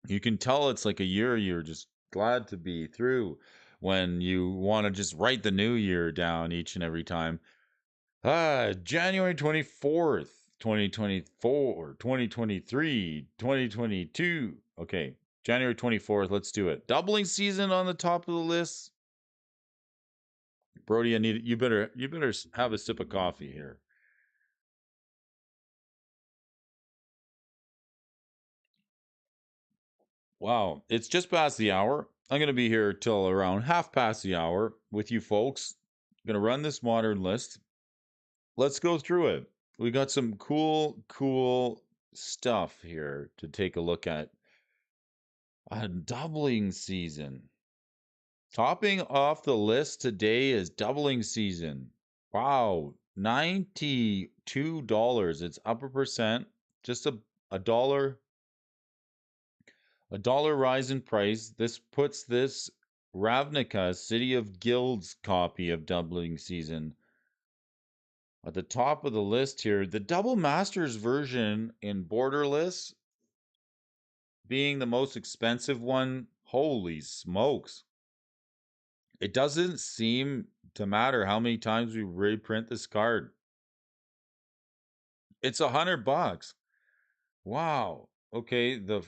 You can tell it's like a year you're just glad to be through when you want to just write the new year down each and every time. January 24th, 2024, 2023, 2022. Okay, January 24th, let's do it. Doubling season on the top of the list. Brody, you better have a sip of coffee here. Wow, it's just past the hour. I'm going to be here till around half past the hour with you folks. I'm going to run this modern list. Let's go through it. We got some cool stuff here to take a look at. A doubling season. Topping off the list today is doubling season. Wow, $92. It's up a percent. Just a dollar rise in price. This puts this Ravnica City of Guilds copy of doubling season at the top of the list here. The Double Masters version in Borderless being the most expensive one. Holy smokes. It doesn't seem to matter how many times we reprint this card. It's $100. Wow. Okay, the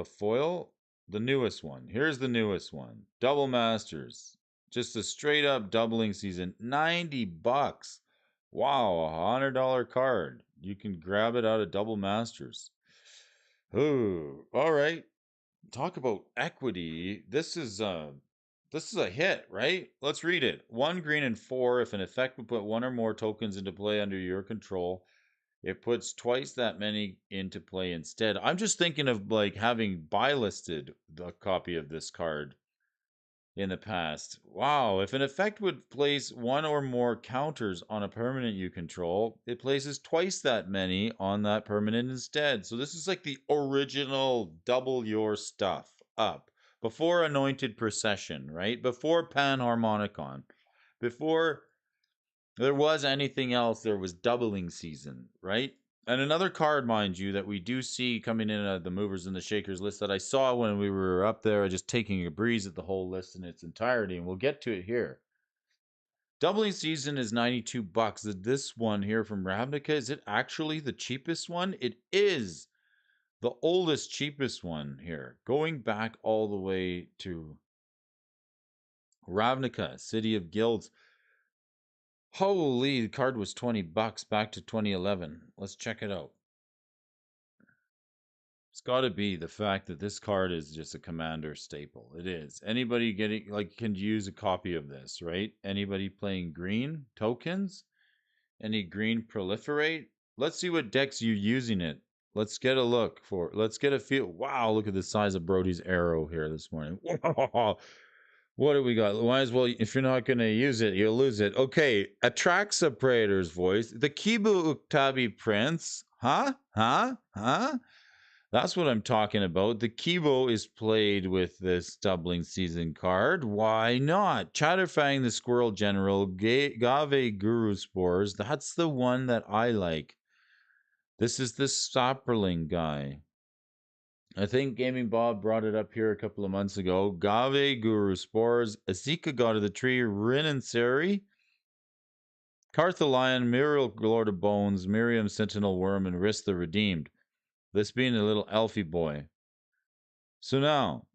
foil, the newest one. Here's the newest one. Double Masters. Just a straight up doubling season. $90. Wow, $100 card. You can grab it out of Double Masters. Ooh, all right. Talk about equity. This is a hit, right? Let's read it. 1 green and 4. If an effect would put one or more tokens into play under your control, it puts twice that many into play instead. I'm just thinking of like having buy listed the copy of this card in the past. Wow, if an effect would place one or more counters on a permanent you control, it places twice that many on that permanent instead. So this is like the original double your stuff up. Before Anointed Procession, right? Before Panharmonicon. Before there was anything else, there was doubling season, right? And another card, mind you, that we do see coming in the movers and the shakers list that I saw when we were up there, just taking a breeze at the whole list in its entirety, and we'll get to it here. Doubling season is $92. This one here from Ravnica, is it actually the cheapest one? It is the oldest, cheapest one here, going back all the way to Ravnica, City of Guilds. Holy, the card was $20 back to 2011. Let's check it out. It's got to be the fact that this card is just a commander staple. It is. Anybody getting like can use a copy of this, right? Anybody playing green tokens? Any green proliferate? Let's see what decks you're using it. Let's get a look for. Let's get a feel. Wow, look at the size of Brody's arrow here this morning. What do we got? Might as well, if you're not going to use it, you'll lose it. Okay, Atraxa Praetor's voice. The Kibu Uktabi Prince. Huh? Huh? Huh? That's what I'm talking about. The Kibo is played with this doubling season card. Why not? Chatterfang the Squirrel General, Gave Guru Spores. That's the one that I like. This is this Saperling guy. I think Gaming Bob brought it up here a couple of months ago. Gave, Guru Spores, Azika God of the Tree, Rin and Seri, Carthalion, Muriel Lord of Bones, Miriam Sentinel Worm, and Risk the Redeemed. This being a little elfie boy. So now,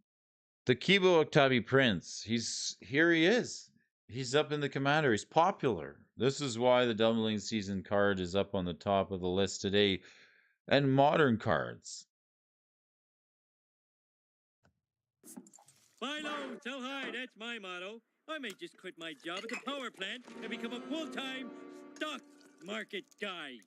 the Kibo Octavi Prince, here he is. He's up in the commander. He's popular. This is why the doubling season card is up on the top of the list today. And modern cards. Buy low, sell high, that's my motto. I may just quit my job at the power plant and become a full-time stock market guy.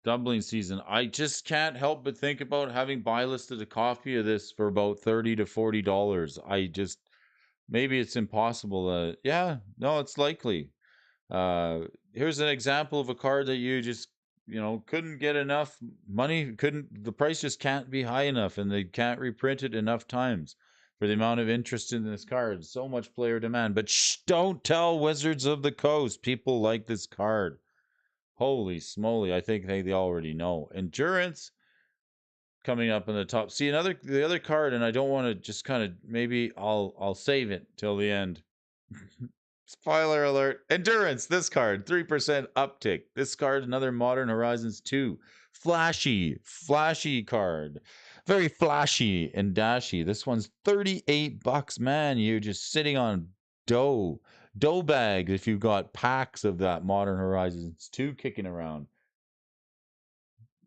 Doubling season. I just can't help but think about having buy listed a copy of this for about $30 to $40. Maybe it's impossible. Yeah, no, it's likely. Uh, Here's an example of a card that you just, couldn't get enough money. The price just can't be high enough, and they can't reprint it enough times for the amount of interest in this card. So much player demand. But shh, don't tell Wizards of the Coast. People like this card. Holy smoly, I think they already know. Endurance coming up in the top. See the other card, and I don't want to just kind of maybe I'll save it till the end. Spoiler alert. Endurance, this card, 3% uptick. This card, another Modern Horizons 2. Flashy card. Very flashy and dashy. This one's $38. Man, you're just sitting on dough bag if you've got packs of that Modern Horizons 2 kicking around.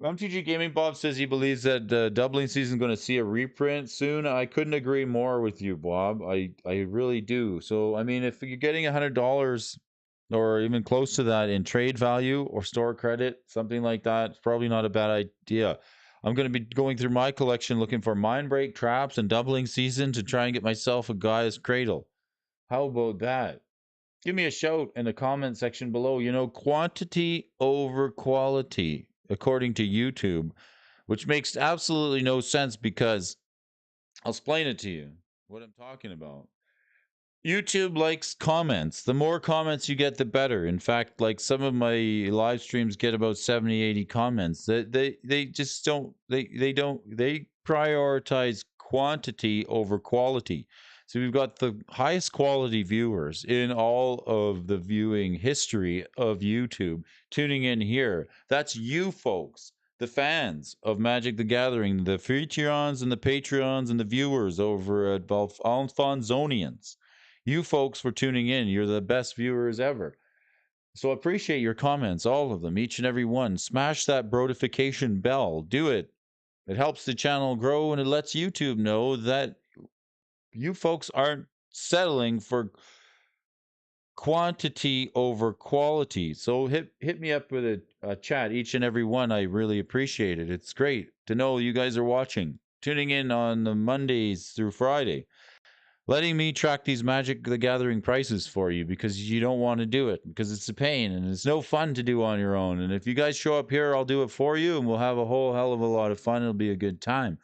MTG Gaming Bob says he believes that the doubling season is going to see a reprint soon. I couldn't agree more with you, Bob. I really do. So I mean, if you're getting $100 or even close to that in trade value or store credit, something like that, it's probably not a bad idea. I'm going to be going through my collection looking for Mindbreak traps and doubling season to try and get myself a Gaia's Cradle. How about that? Give me a shout in the comment section below. Quantity over quality, according to YouTube, which makes absolutely no sense because I'll explain it to you what I'm talking about. YouTube likes comments. The more comments you get, the better. In fact, like some of my live streams get about 70, 80 comments. They just they prioritize quantity over quality. So we've got the highest quality viewers in all of the viewing history of YouTube tuning in here. That's you folks, the fans of Magic the Gathering, the Patreons and the Patreons and the viewers over at AlphonsoInvestments. You folks for tuning in. You're the best viewers ever. So appreciate your comments, all of them, each and every one. Smash that brotification bell. Do it. It helps the channel grow and it lets YouTube know that you folks aren't settling for quantity over quality. So hit me up with a chat, each and every one. I really appreciate it. It's great to know you guys are watching, tuning in on the Mondays through Friday, letting me track these Magic the Gathering prices for you because you don't want to do it because it's a pain and it's no fun to do on your own. And if you guys show up here, I'll do it for you and we'll have a whole hell of a lot of fun. It'll be a good time.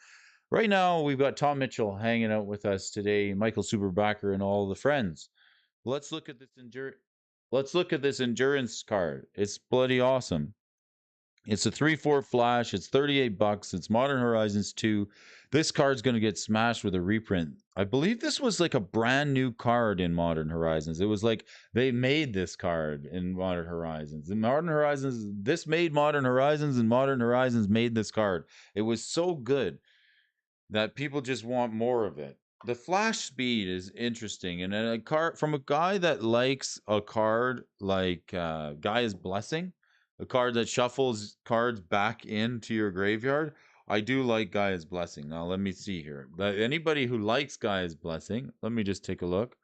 Right now, we've got Tom Mitchell hanging out with us today, Michael Superbacker, and all the friends. Let's look at this endurance card. It's bloody awesome. It's a 3/4 flash. It's $38. It's Modern Horizons 2. This card's going to get smashed with a reprint. I believe this was like a brand new card in Modern Horizons. It was like they made this card in Modern Horizons. In Modern Horizons, this made Modern Horizons, and Modern Horizons made this card. It was so good that people just want more of it. The flash speed is interesting, and a card from a guy that likes a card like Gaia's Blessing, a card that shuffles cards back into your graveyard. I do like Gaia's Blessing. Now let me see here. Anybody who likes Gaia's Blessing, let me just take a look.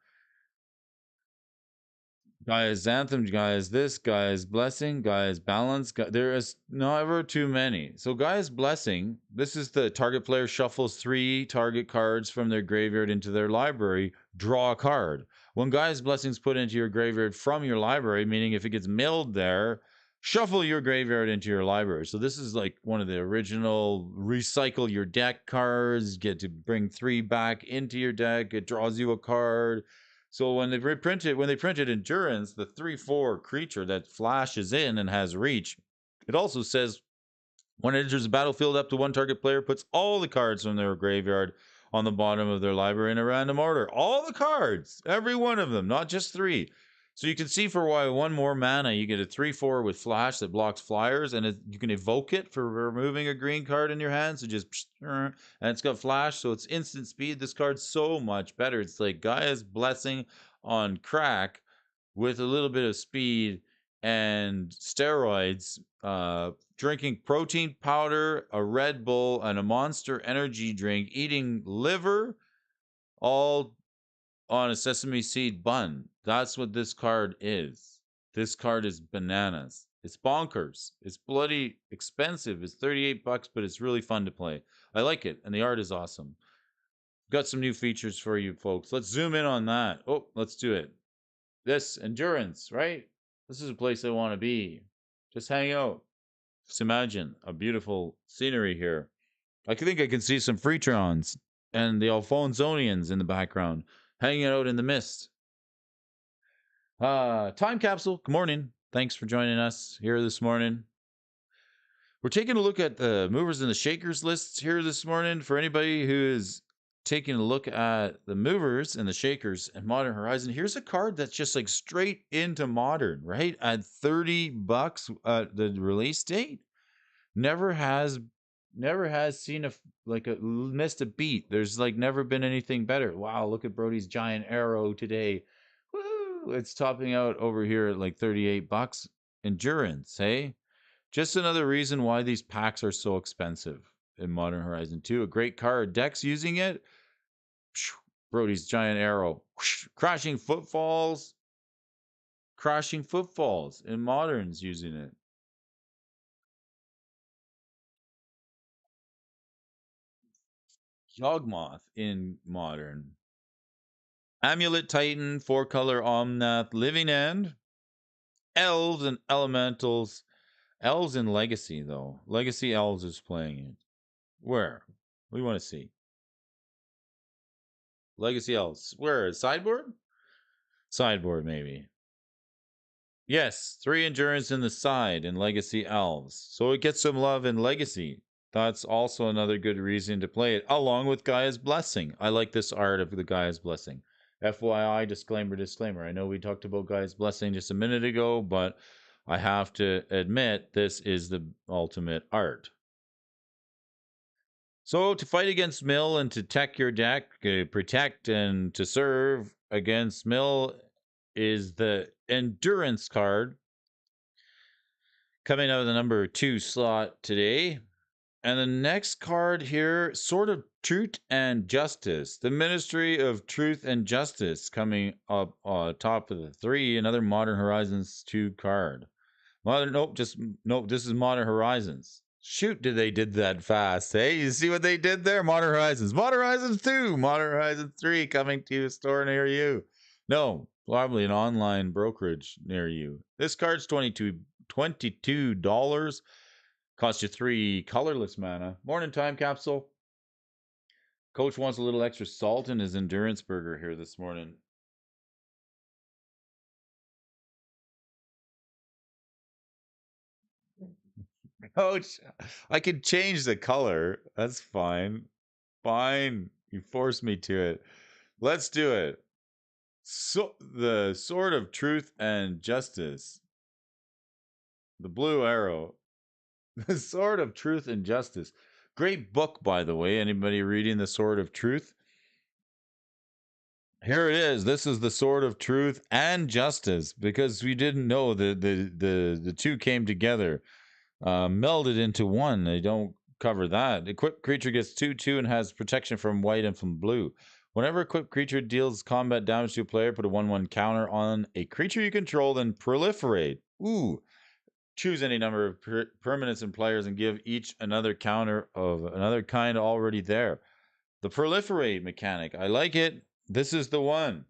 Gaia's Anthem, Gaia's this, Gaia's Blessing, Gaia's Balance. There is never too many. So Gaia's Blessing, this is the target player shuffles 3 target cards from their graveyard into their library, draw a card. When Gaia's Blessing is put into your graveyard from your library, meaning if it gets milled there shuffle your graveyard into your library. So this is like one of the original recycle your deck cards. Get to bring 3 back into your deck. It draws you a card. So when they printed Endurance, the 3/4 creature that flashes in and has reach, it also says when it enters the battlefield, up to 1 target player puts all the cards from their graveyard on the bottom of their library in a random order. All the cards, every one of them, not just 3. So you can see for why 1 more mana, you get a 3/4 with flash that blocks flyers, and you can evoke it for removing a green card in your hand. So just, and it's got flash, so it's instant speed. This card's so much better. It's like Gaia's Blessing on crack with a little bit of speed and steroids, drinking protein powder, a Red Bull, and a Monster energy drink, eating liver, all on a sesame seed bun. That's what this card is. This card is bananas. It's bonkers. It's bloody expensive. It's 38 bucks, but it's really fun to play. I like it, and the art is awesome. Got some new features for you folks. Let's zoom in on that. Oh, let's do it. This Endurance, right? This is a place I want to be. Just hang out. Just imagine a beautiful scenery here. I think I can see some Freetrons and the Alphonsonians in the background, hanging out in the mist. Time capsule. Good morning. Thanks for joining us here this morning. We're taking a look at the movers and the shakers lists here this morning. For anybody who is taking a look at the movers and the shakers and Modern Horizon, here's a card that's just like straight into Modern, right? At 30 bucks the release date. Never has seen missed a beat. There's like never been anything better. Wow, look at Brody's giant arrow today. Woo! It's topping out over here at like 38 bucks. Endurance, hey? Just another reason why these packs are so expensive in Modern Horizon 2. A great card. Decks using it. Brody's giant arrow. Crashing footfalls. Crashing footfalls in Moderns using it. Yawgmoth in Modern. Amulet Titan, 4-color Omnath, Living End. Elves and Elementals. Elves in Legacy, though. Legacy Elves is playing it. Where? We want to see. Legacy Elves. Where? Sideboard? Sideboard, maybe. Yes, 3 Endurance in the side in Legacy Elves. So it gets some love in Legacy. That's also another good reason to play it, along with Gaia's Blessing. I like this art of the Gaia's Blessing. FYI, disclaimer. I know we talked about Gaia's Blessing just a minute ago, but I have to admit this is the ultimate art. So to fight against Mill and to tech your deck, protect and to serve against Mill is the Endurance card coming out of the number 2 slot today. And the next card here, Sword of Truth and Justice. The Ministry of Truth and Justice coming up top of the 3. Another Modern Horizons 2 card. This is Modern Horizons. Shoot, they did that fast. Hey, you see what they did there? Modern Horizons. Modern Horizons 2. Modern Horizons 3 coming to a store near you. No, probably an online brokerage near you. This card's $22. Cost you 3 colorless mana. Morning time capsule. Coach wants a little extra salt in his endurance burger here this morning. Coach, I could change the color. That's fine. Fine. You forced me to it. Let's do it. So the Sword of Truth and Justice. The blue arrow. The Sword of Truth and Justice. Great book, by the way. Anybody reading The Sword of Truth? Here it is. This is the Sword of Truth and Justice, because we didn't know that the two came together, melded into one. They don't cover that. Equipped creature gets 2/2 and has protection from white and from blue. Whenever equipped creature deals combat damage to a player, put a 1/1 counter on a creature you control, then proliferate. Ooh. Choose any number of permanents and players and give each another counter of another kind already there. The proliferate mechanic. I like it. This is the one.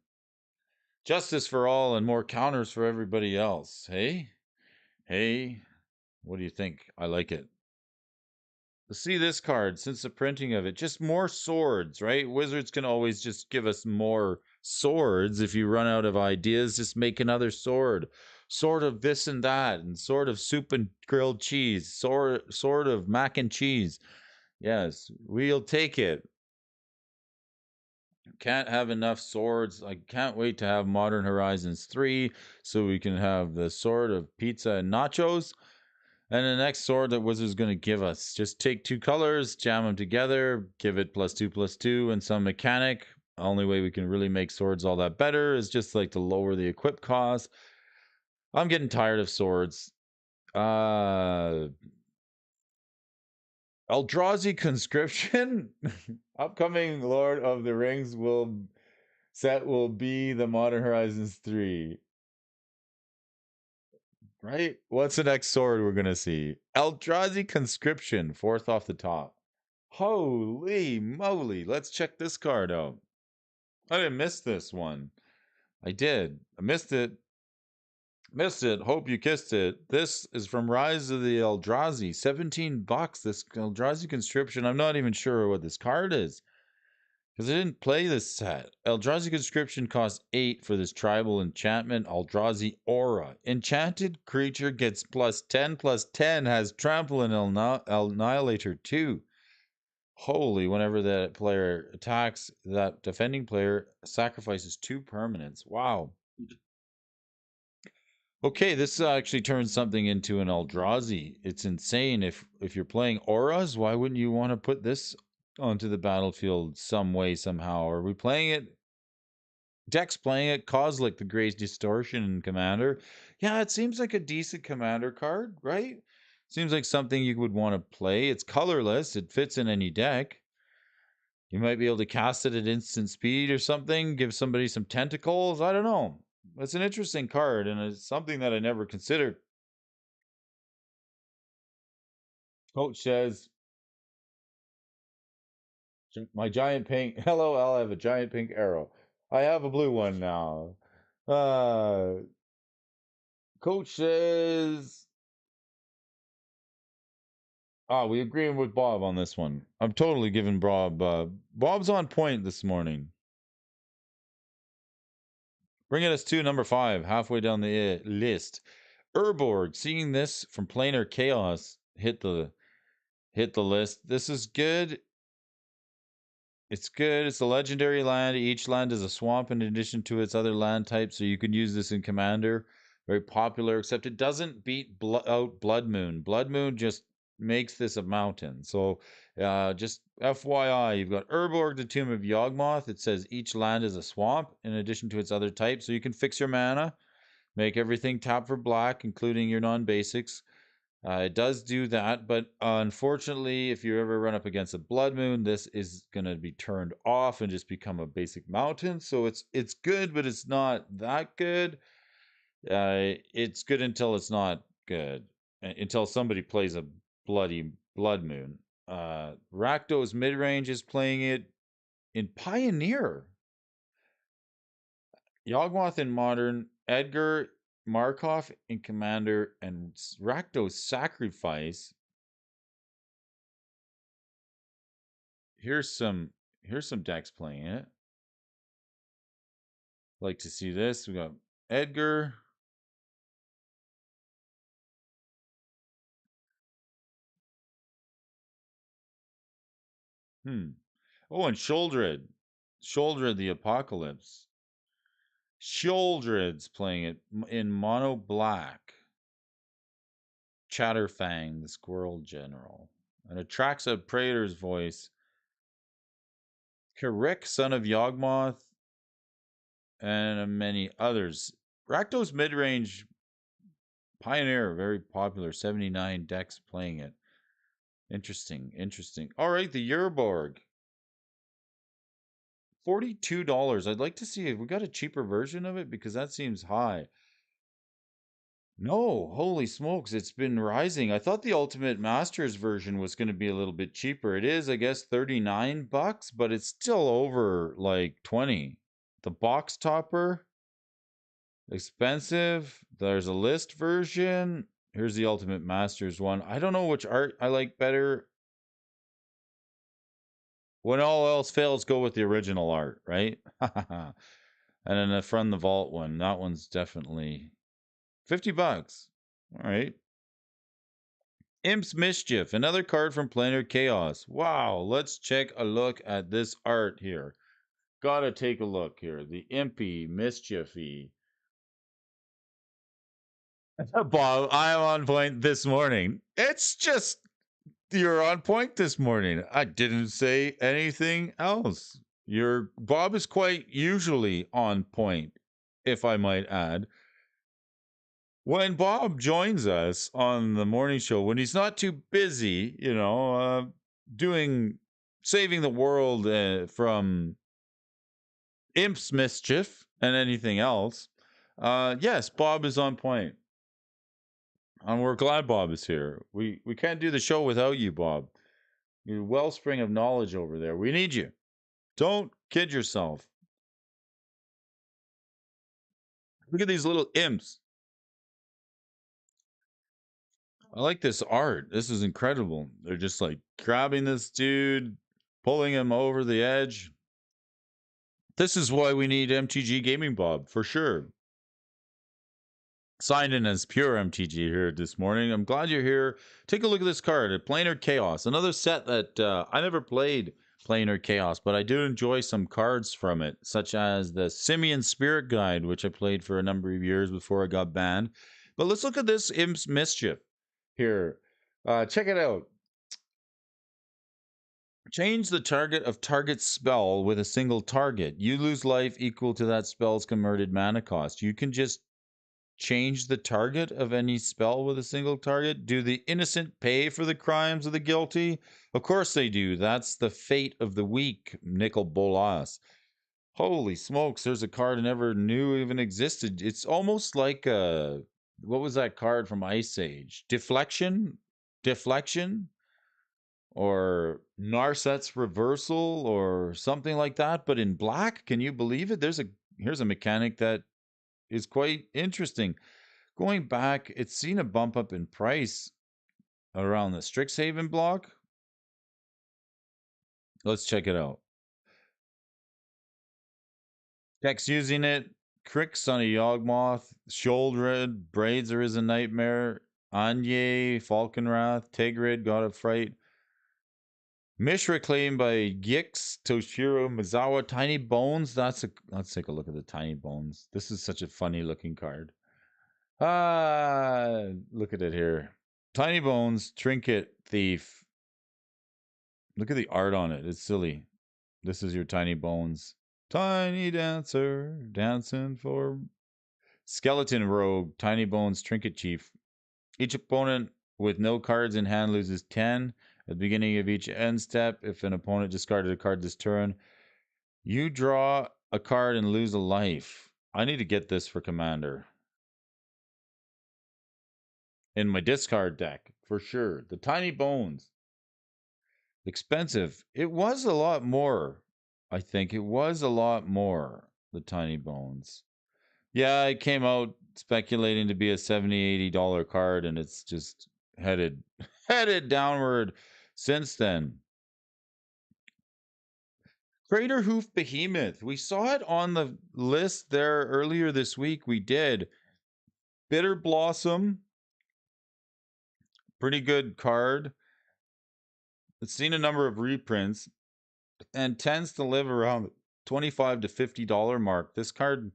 Justice for all and more counters for everybody else. Hey? Hey, what do you think? I like it. See this card since the printing of it, just more swords, right? Wizards can always just give us more swords. If you run out of ideas, just make another sword. Sword of this and that, and sword of soup and grilled cheese, sword of mac and cheese. Yes, we'll take it. Can't have enough swords. I can't wait to have Modern Horizons 3 so we can have the sword of pizza and nachos. And the next sword that Wizard's going to give us. Just take two colors, jam them together, give it +2/+2 and some mechanic. Only way we can really make swords all that better is just like to lower the equip cost. I'm getting tired of swords. Eldrazi Conscription? Upcoming Lord of the Rings will be the Modern Horizons 3. Right? What's the next sword we're gonna see? Eldrazi Conscription, fourth off the top. Holy moly! Let's check this card out. I didn't miss this one. I did. I missed it. Missed it. Hope you kissed it. This is from Rise of the Eldrazi. $17. This Eldrazi Conscription. I'm not even sure what this card is. Because I didn't play this set. Eldrazi Conscription costs 8 for this tribal enchantment. Eldrazi Aura. Enchanted creature gets +10/+10, has trample and Annihilator 2. Holy, whenever that player attacks, that defending player sacrifices 2 permanents. Wow. Okay, this actually turns something into an Eldrazi. It's insane. If you're playing auras, why wouldn't you want to put this onto the battlefield some way, somehow? Are we playing it? Deck's playing it. Kozlik, the Gray's Distortion Commander. Yeah, it seems like a decent commander card, right? Seems like something you would want to play. It's colorless. It fits in any deck. You might be able to cast it at instant speed or something, give somebody some tentacles. I don't know. It's an interesting card, and it's something that I never considered. Coach says, my giant pink. Hello, I'll have a giant pink arrow. I have a blue one now. Uh, Coach says, we agreeing with Bob on this one. I'm totally giving Bob. Bob's on point this morning. Bringing us to number 5, halfway down the list. Urborg, seeing this from Planar Chaos, hit the list. This is good. It's good. It's a legendary land. Each land is a swamp in addition to its other land types, so you can use this in Commander. Very popular, except it doesn't beat out Blood Moon. Blood Moon just makes this a mountain. So just FYI, you've got Urborg, the Tomb of Yawgmoth. It says each land is a swamp in addition to its other types, so you can fix your mana, make everything tap for black, including your non-basics. It does do that, but unfortunately, if you ever run up against a blood moon, this is going to be turned off and just become a basic mountain. So it's good, but it's not that good. It's good until it's not good, until somebody plays a bloody blood moon. Rakdos mid range is playing it in Pioneer. Yawgmoth in Modern, Edgar Markov in Commander, and Rakdos Sacrifice. Here's some decks playing it. Like to see this. We got Edgar. Oh, and Sholdred. Sholdred the Apocalypse. Sholdred's playing it in mono black. Chatterfang, the Squirrel General. And Atraxa Praetor's voice. Karik, son of Yawgmoth, and many others. Rakdos mid-range Pioneer, very popular. 79 decks playing it. Interesting, interesting. All right, the Urborg. $42. I'd like to see if we got a cheaper version of it because that seems high. No, holy smokes, it's been rising. I thought the Ultimate Masters version was going to be a little bit cheaper. It is, I guess, $39, but it's still over like 20. The box topper, expensive. There's a list version. Here's the Ultimate Masters one. I don't know which art I like better. When all else fails, go with the original art, right? And then the From the Vault one. That one's definitely $50. All right. Imp's Mischief, another card from Planar Chaos. Wow, let's check a look at this art here. Gotta take a look here. The Impy Mischiefy. Bob, I'm on point this morning. It's just you're on point this morning. I didn't say anything else. Your Bob is quite usually on point, if I might add. When Bob joins us on the morning show, when he's not too busy, doing saving the world from Imp's Mischief and anything else, yes, Bob is on point. And we're glad Bob is here. We can't do the show without you, Bob. Your wellspring of knowledge over there. We need you. Don't kid yourself. Look at these little imps. I like this art. This is incredible. They're just like grabbing this dude, pulling him over the edge. This is why we need MTG Gaming Bob, for sure. Signed in as pure MTG here this morning. I'm glad you're here. Take a look at this card, Planar Chaos. Another set that I never played Planar Chaos, but I do enjoy some cards from it, such as the Simian Spirit Guide, which I played for a number of years before I got banned. But let's look at this Imp's Mischief here. Check it out. Change the target of target spell with a single target. You lose life equal to that spell's converted mana cost. You can just change the target of any spell with a single target? Do the innocent pay for the crimes of the guilty? Of course they do. That's the fate of the weak, Nicol Bolas. Holy smokes, there's a card I never knew even existed. It's almost like what was that card from Ice Age? Deflection? Deflection? Or Narset's Reversal or something like that, but in black. Can you believe it? Here's a mechanic that is quite interesting. Going back, it's seen a bump up in price around the Strixhaven block. Let's check it out. Deck's using it. Crix on a Yawgmoth. Sholdred. Brazier is a nightmare. Anye. Falconwrath. Tigrid. God of Fright. Mishra claimed by Gix. Toshiro. Mizawa. Tiny Bones. Let's take a look at the Tiny Bones. This is such a funny looking card. Look at it here. Tiny Bones, Trinket Thief. Look at the art on it. It's silly. This is your Tiny Bones. Tiny Dancer, dancing for Skeleton Rogue, Tiny Bones, Trinket Chief. Each opponent with no cards in hand loses 10 at the beginning of each end step. If an opponent discarded a card this turn, you draw a card and lose a life. I need to get this for Commander in my discard deck for sure. The Tiny Bones. Expensive. It was a lot more. I think it was a lot more. The Tiny Bones. Yeah, it came out speculating to be a $70-$80 card, and it's just headed downward since then. Crater Hoof Behemoth. We saw it on the list there earlier this week. We did. Bitter Blossom. Pretty good card. It's seen a number of reprints and tends to live around $25 to $50 mark. This card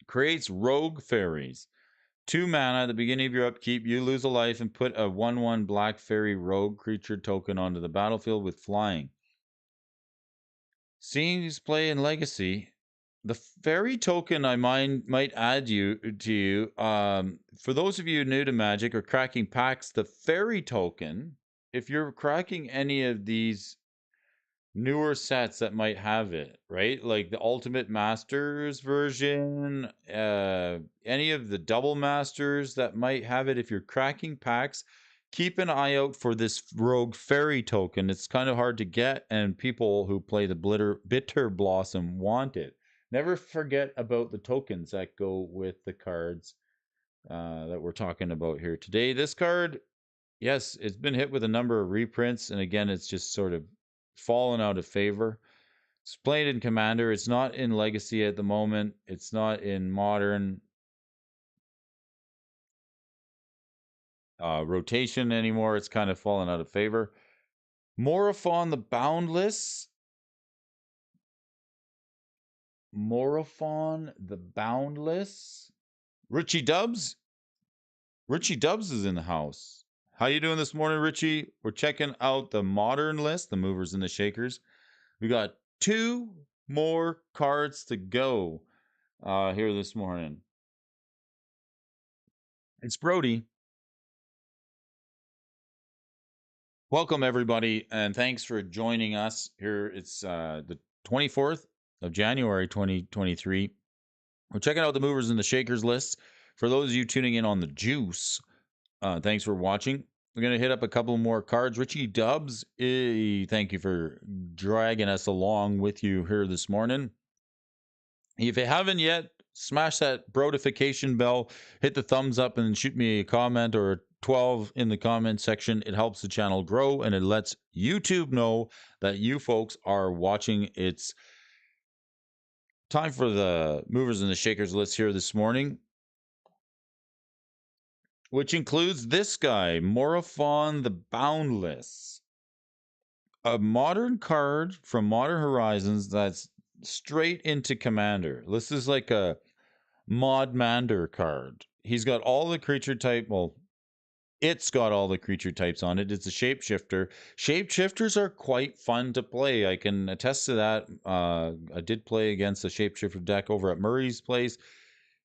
creates Rogue Fairies. 2 mana at the beginning of your upkeep, you lose a life and put a 1/1 Black Fairy Rogue creature token onto the battlefield with flying. Seeing its play in Legacy, the fairy token I might add to you. For those of you new to Magic or cracking packs, the fairy token, if you're cracking any of these newer sets that might have it, right? Like the Ultimate Masters version, any of the Double Masters that might have it. If you're cracking packs, keep an eye out for this Rogue Fairy token. It's kind of hard to get, and people who play the Bitter Blossom want it. Never forget about the tokens that go with the cards. that we're talking about here today. This card, yes, it's been hit with a number of reprints, and again, it's just sort of fallen out of favor. It's played in Commander. It's not in Legacy at the moment. It's not in Modern rotation anymore. It's kind of fallen out of favor. Morophon the Boundless. Morophon the Boundless. Richie Dubs. Richie Dubs is in the house. How you doing this morning, Richie? We're checking out the Modern list, the movers and the shakers. We got 2 more cards to go here this morning. It's Brody. Welcome, everybody, and thanks for joining us here. It's the 24th of January, 2023. We're checking out the movers and the shakers list. For those of you tuning in on the juice, thanks for watching. We're going to hit up a couple more cards. Richie Dubs, thank you for dragging us along with you here this morning. If you haven't yet, smash that brodification bell, hit the thumbs up, and shoot me a comment or a 12 in the comment section. It helps the channel grow, and it lets YouTube know that you folks are watching. It's time for the movers and the shakers list here this morning, which includes this guy, Morophon the Boundless. A modern card from Modern Horizons that's straight into Commander. This is like a Mod Mander card. He's got all the creature type. Well, it's got all the creature types on it. It's a shapeshifter. Shapeshifters are quite fun to play. I can attest to that. I did play against a shapeshifter deck over at Murray's place.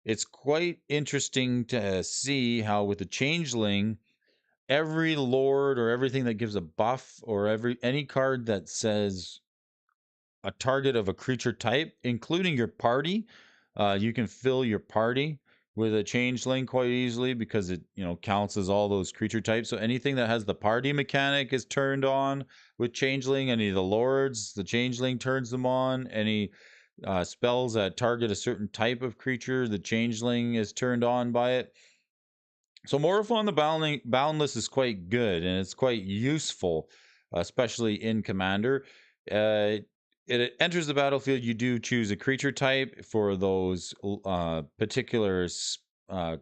It's quite interesting to see how with the changeling, every lord or everything that gives a buff or any card that says a target of a creature type, including your party. You can fill your party with a changeling quite easily because it, counts as all those creature types. So anything that has the party mechanic is turned on with changeling. Any of the lords, the changeling turns them on. Any spells that target a certain type of creature, the changeling is turned on by it. So Morophon the Boundless is quite good, and it's quite useful, especially in Commander. It enters the battlefield. You do choose a creature type for those particular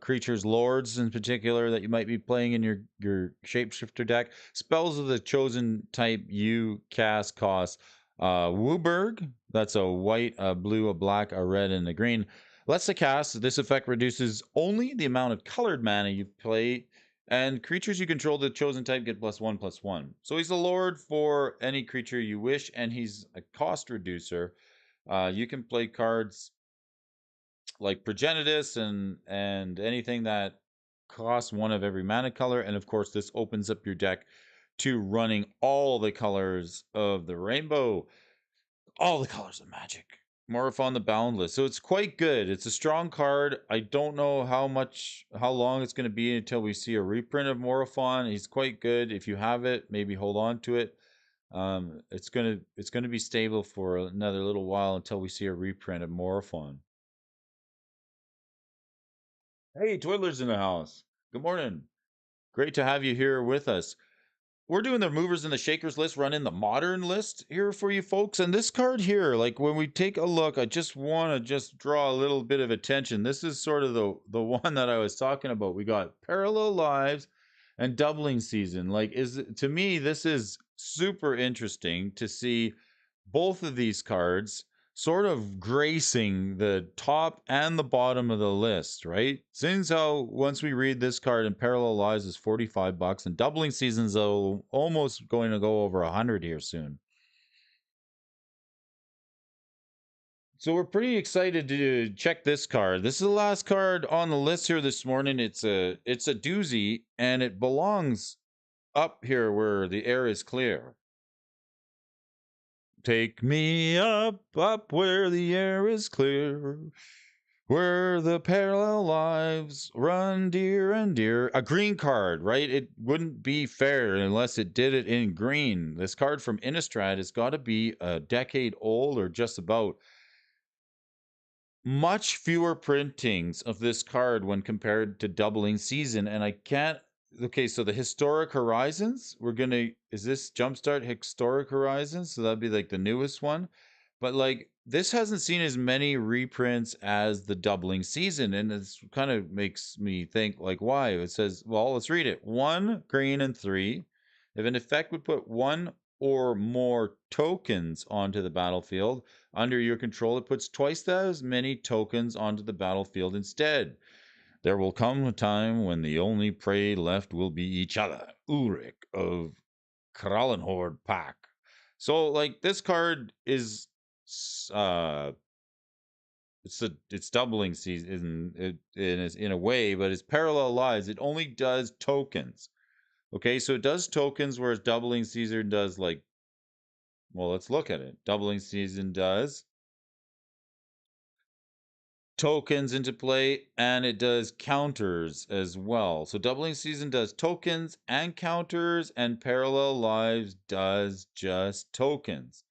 creatures, lords in particular, that you might be playing in your shapeshifter deck. Spells of the chosen type you cast cost Wooburg. That's a white, a blue, a black, a red, and a green. Lets the cast. This effect reduces only the amount of colored mana you play, and creatures you control the chosen type get +1/+1. So he's a lord for any creature you wish, and he's a cost reducer. You can play cards like Progenitus and anything that costs 1 of every mana color, and of course this opens up your deck to running all the colors of the rainbow, all the colors of Magic. Morophon the Boundless. So it's quite good. It's a strong card. I don't know how long it's going to be until we see a reprint of Morophon. He's quite good. If you have it, maybe hold on to it. It's gonna be stable for another little while until we see a reprint of Morophon. Hey, Twiddler's in the house. Good morning. Great to have you here with us. We're doing the movers and the shakers list, running the modern list here for you folks. And this card here, like when we take a look, I just want to just draw a little bit of attention. This is sort of the one that I was talking about. We got Parallel Lives and Doubling Season. Like, to me, this is super interesting to see both of these cards sort of gracing the top and the bottom of the list, right? Seeing how once we read this card in Parallel Lives is $45, and Doubling Seasons though almost going to go over 100 here soon. So we're pretty excited to check this card. This is the last card on the list here this morning. It's a doozy, and it belongs up here where the air is clear. Take me up, up where the air is clear, where the parallel lives run dear and dear. A green card, right? It wouldn't be fair unless it did it in green. This card from Innistrad has got to be a decade old or just about. much fewer printings of this card when compared to doubling season, and I can't. Okay, so the historic horizons, is this jumpstart historic horizons? So that'd be like the newest one, but like this hasn't seen as many reprints as the doubling season, and it's kind of makes me think like why. It says, well, let's read it. 1 green and 3. If an effect would put one or more tokens onto the battlefield under your control, it puts twice as many tokens onto the battlefield instead. There will come a time when the only prey left will be each other. Ulrich of Krallenhord Pack. So, like, this card is, uh, it's doubling season in a way, but it's parallel lives. It only does tokens. Okay, so it does tokens, whereas doubling season does like, well, let's look at it. Doubling season does tokens into play, and it does counters as well. So doubling season does tokens and counters, and parallel lives does just tokens.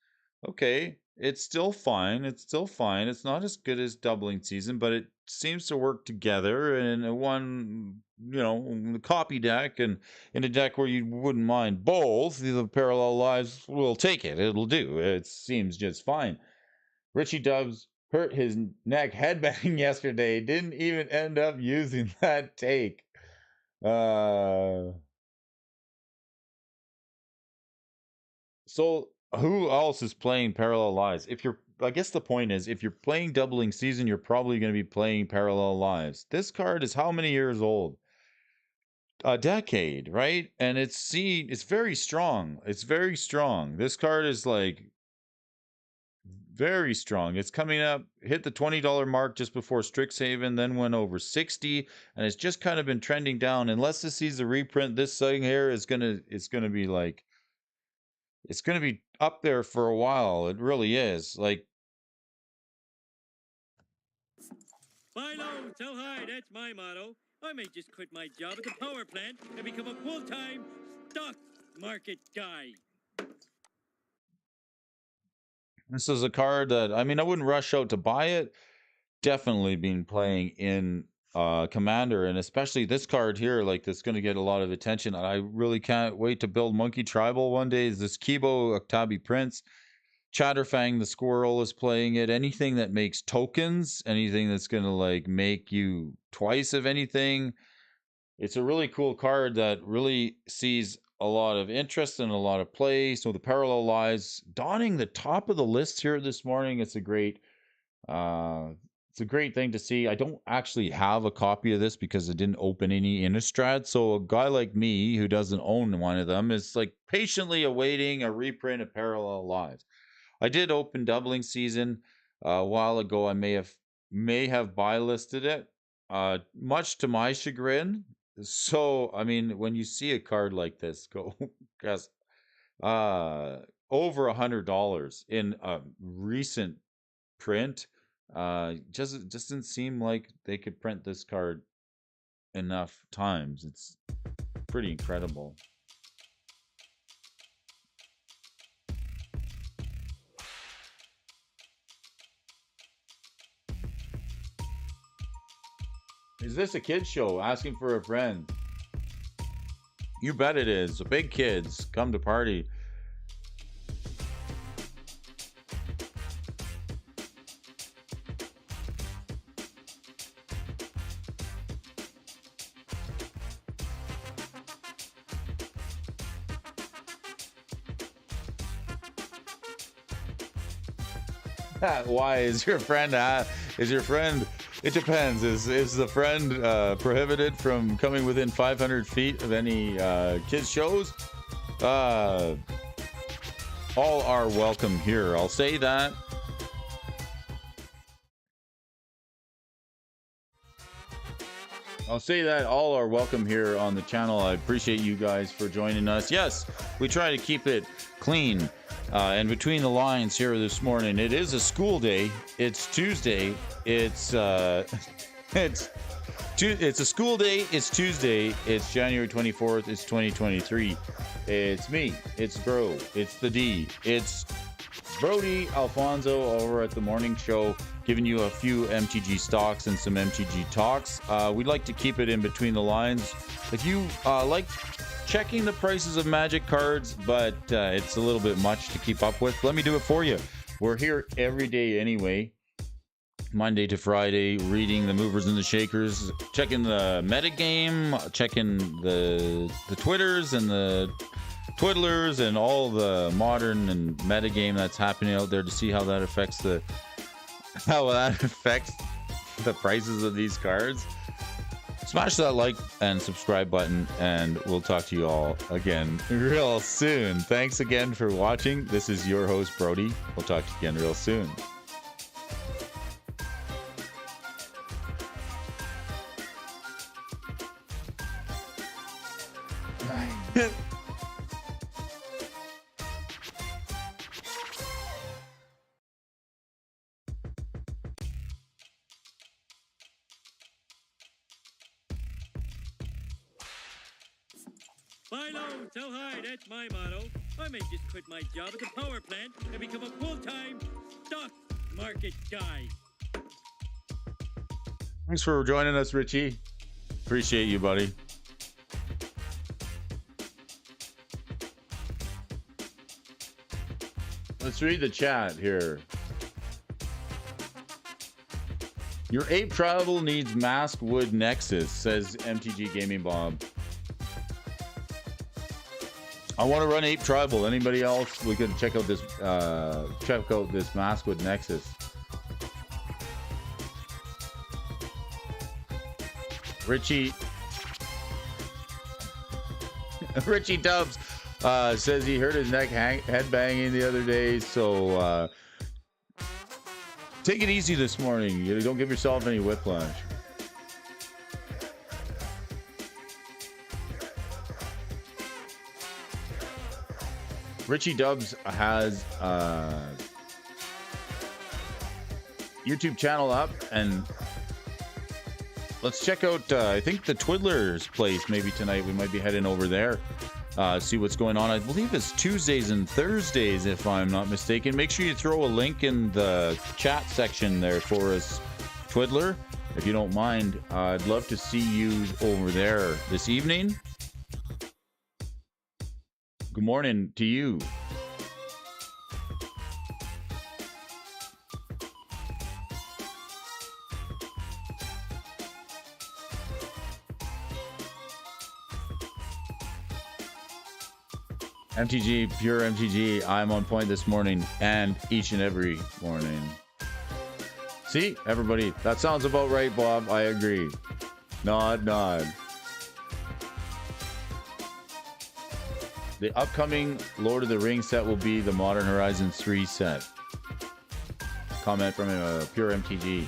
Okay, it's still fine. It's still fine. It's not as good as doubling season, but it seems to work together in one, the copy deck, and in a deck where you wouldn't mind both, the parallel lives will take it. It'll do. It seems just fine. Richie Dubs hurt his neck headbanging yesterday. Didn't even end up using that take. So who else is playing Parallel Lives? I guess the point is, if you're playing Doubling Season, you're probably going to be playing Parallel Lives. This card is how many years old? A decade, right? And it's very strong. It's very strong. This card is like very strong. It's coming up, hit the $20 mark just before Strixhaven, then went over 60, and it's just kind of been trending down. Unless this sees the reprint, this thing here is gonna be like, it's gonna be up there for a while. It really is. Like, Buy low, sell high, that's my motto. I may just quit my job at the power plant and become a full-time stock market guy. this is a card that, I mean, I wouldn't rush out to buy it. Definitely been playing in Commander, and especially this card here, like, that's going to get a lot of attention. And I really can't wait to build Monkey Tribal one day. Is this Kibo Octabi Prince? Chatterfang the Squirrel is playing it. Anything that makes tokens, anything that's going to like make you twice of anything. It's a really cool card that really sees a lot of interest and a lot of play. So the Parallel Lives donning the top of the list here this morning. Uh it's a great thing to see. I don't actually have a copy of this because it didn't open any Innistrad. So a guy like me who doesn't own one of them is like patiently awaiting a reprint of Parallel Lives. I did open Doubling Season a while ago. I may have buy listed it, much to my chagrin. So I mean, when you see a card like this go, guys, over $100 in a recent print, just doesn't seem like they could print this card enough times. It's pretty incredible. Is this a kid show asking for a friend? You bet it is. Big kids come to party. Why is your friend? Is your friend? It depends. Is the friend prohibited from coming within 500 feet of any kids shows? All are welcome here. I'll say that. I'll say that all are welcome here on the channel. I appreciate you guys for joining us. Yes, we try to keep it clean. And between the lines here this morning, it is a school day. It's Tuesday. It's a school day. It's Tuesday. It's January 24th. It's 2023. It's me. It's Bro. It's the D. It's Brody, Alfonso over at the morning show, giving you a few MTG stocks and some MTG talks. We'd like to keep it in between the lines. If you like checking the prices of Magic cards, but it's a little bit much to keep up with, let me do it for you. We're here every day anyway, Monday to Friday, reading the movers and the shakers, checking the metagame, checking the Twitters and the twiddlers and all the modern and metagame that's happening out there to see how that affects the prices of these cards. Smash that like and subscribe button, and we'll talk to you all again real soon. Thanks again for watching. This is your host, Brody. We'll talk to you again real soon. Buy low, sell high, that's my motto. I may just quit my job at the power plant and become a full-time stock market guy. Thanks for joining us, Richie. Appreciate you, buddy. Let's read the chat here. Your ape travel needs Maskwood Nexus, says MTG Gaming Bob. I want to run Ape Tribal. Anybody else? We could check out this Maskwood Nexus. Richie Dubs says he hurt his neck head banging the other day, so take it easy this morning. You don't give yourself any whiplash. Richie Dubs has a YouTube channel up, and let's check out, I think, the Twiddler's place maybe tonight. We might be heading over there, see what's going on. I believe it's Tuesdays and Thursdays, if I'm not mistaken. Make sure you throw a link in the chat section there for us, Twiddler, if you don't mind. I'd love to see you over there this evening. Good morning to you. MTG, pure MTG. I'm on point this morning and each and every morning. See, everybody, that sounds about right, Bob. I agree. Nod, nod. The upcoming Lord of the Rings set will be the Modern Horizons 3 set. Comment from Pure MTG.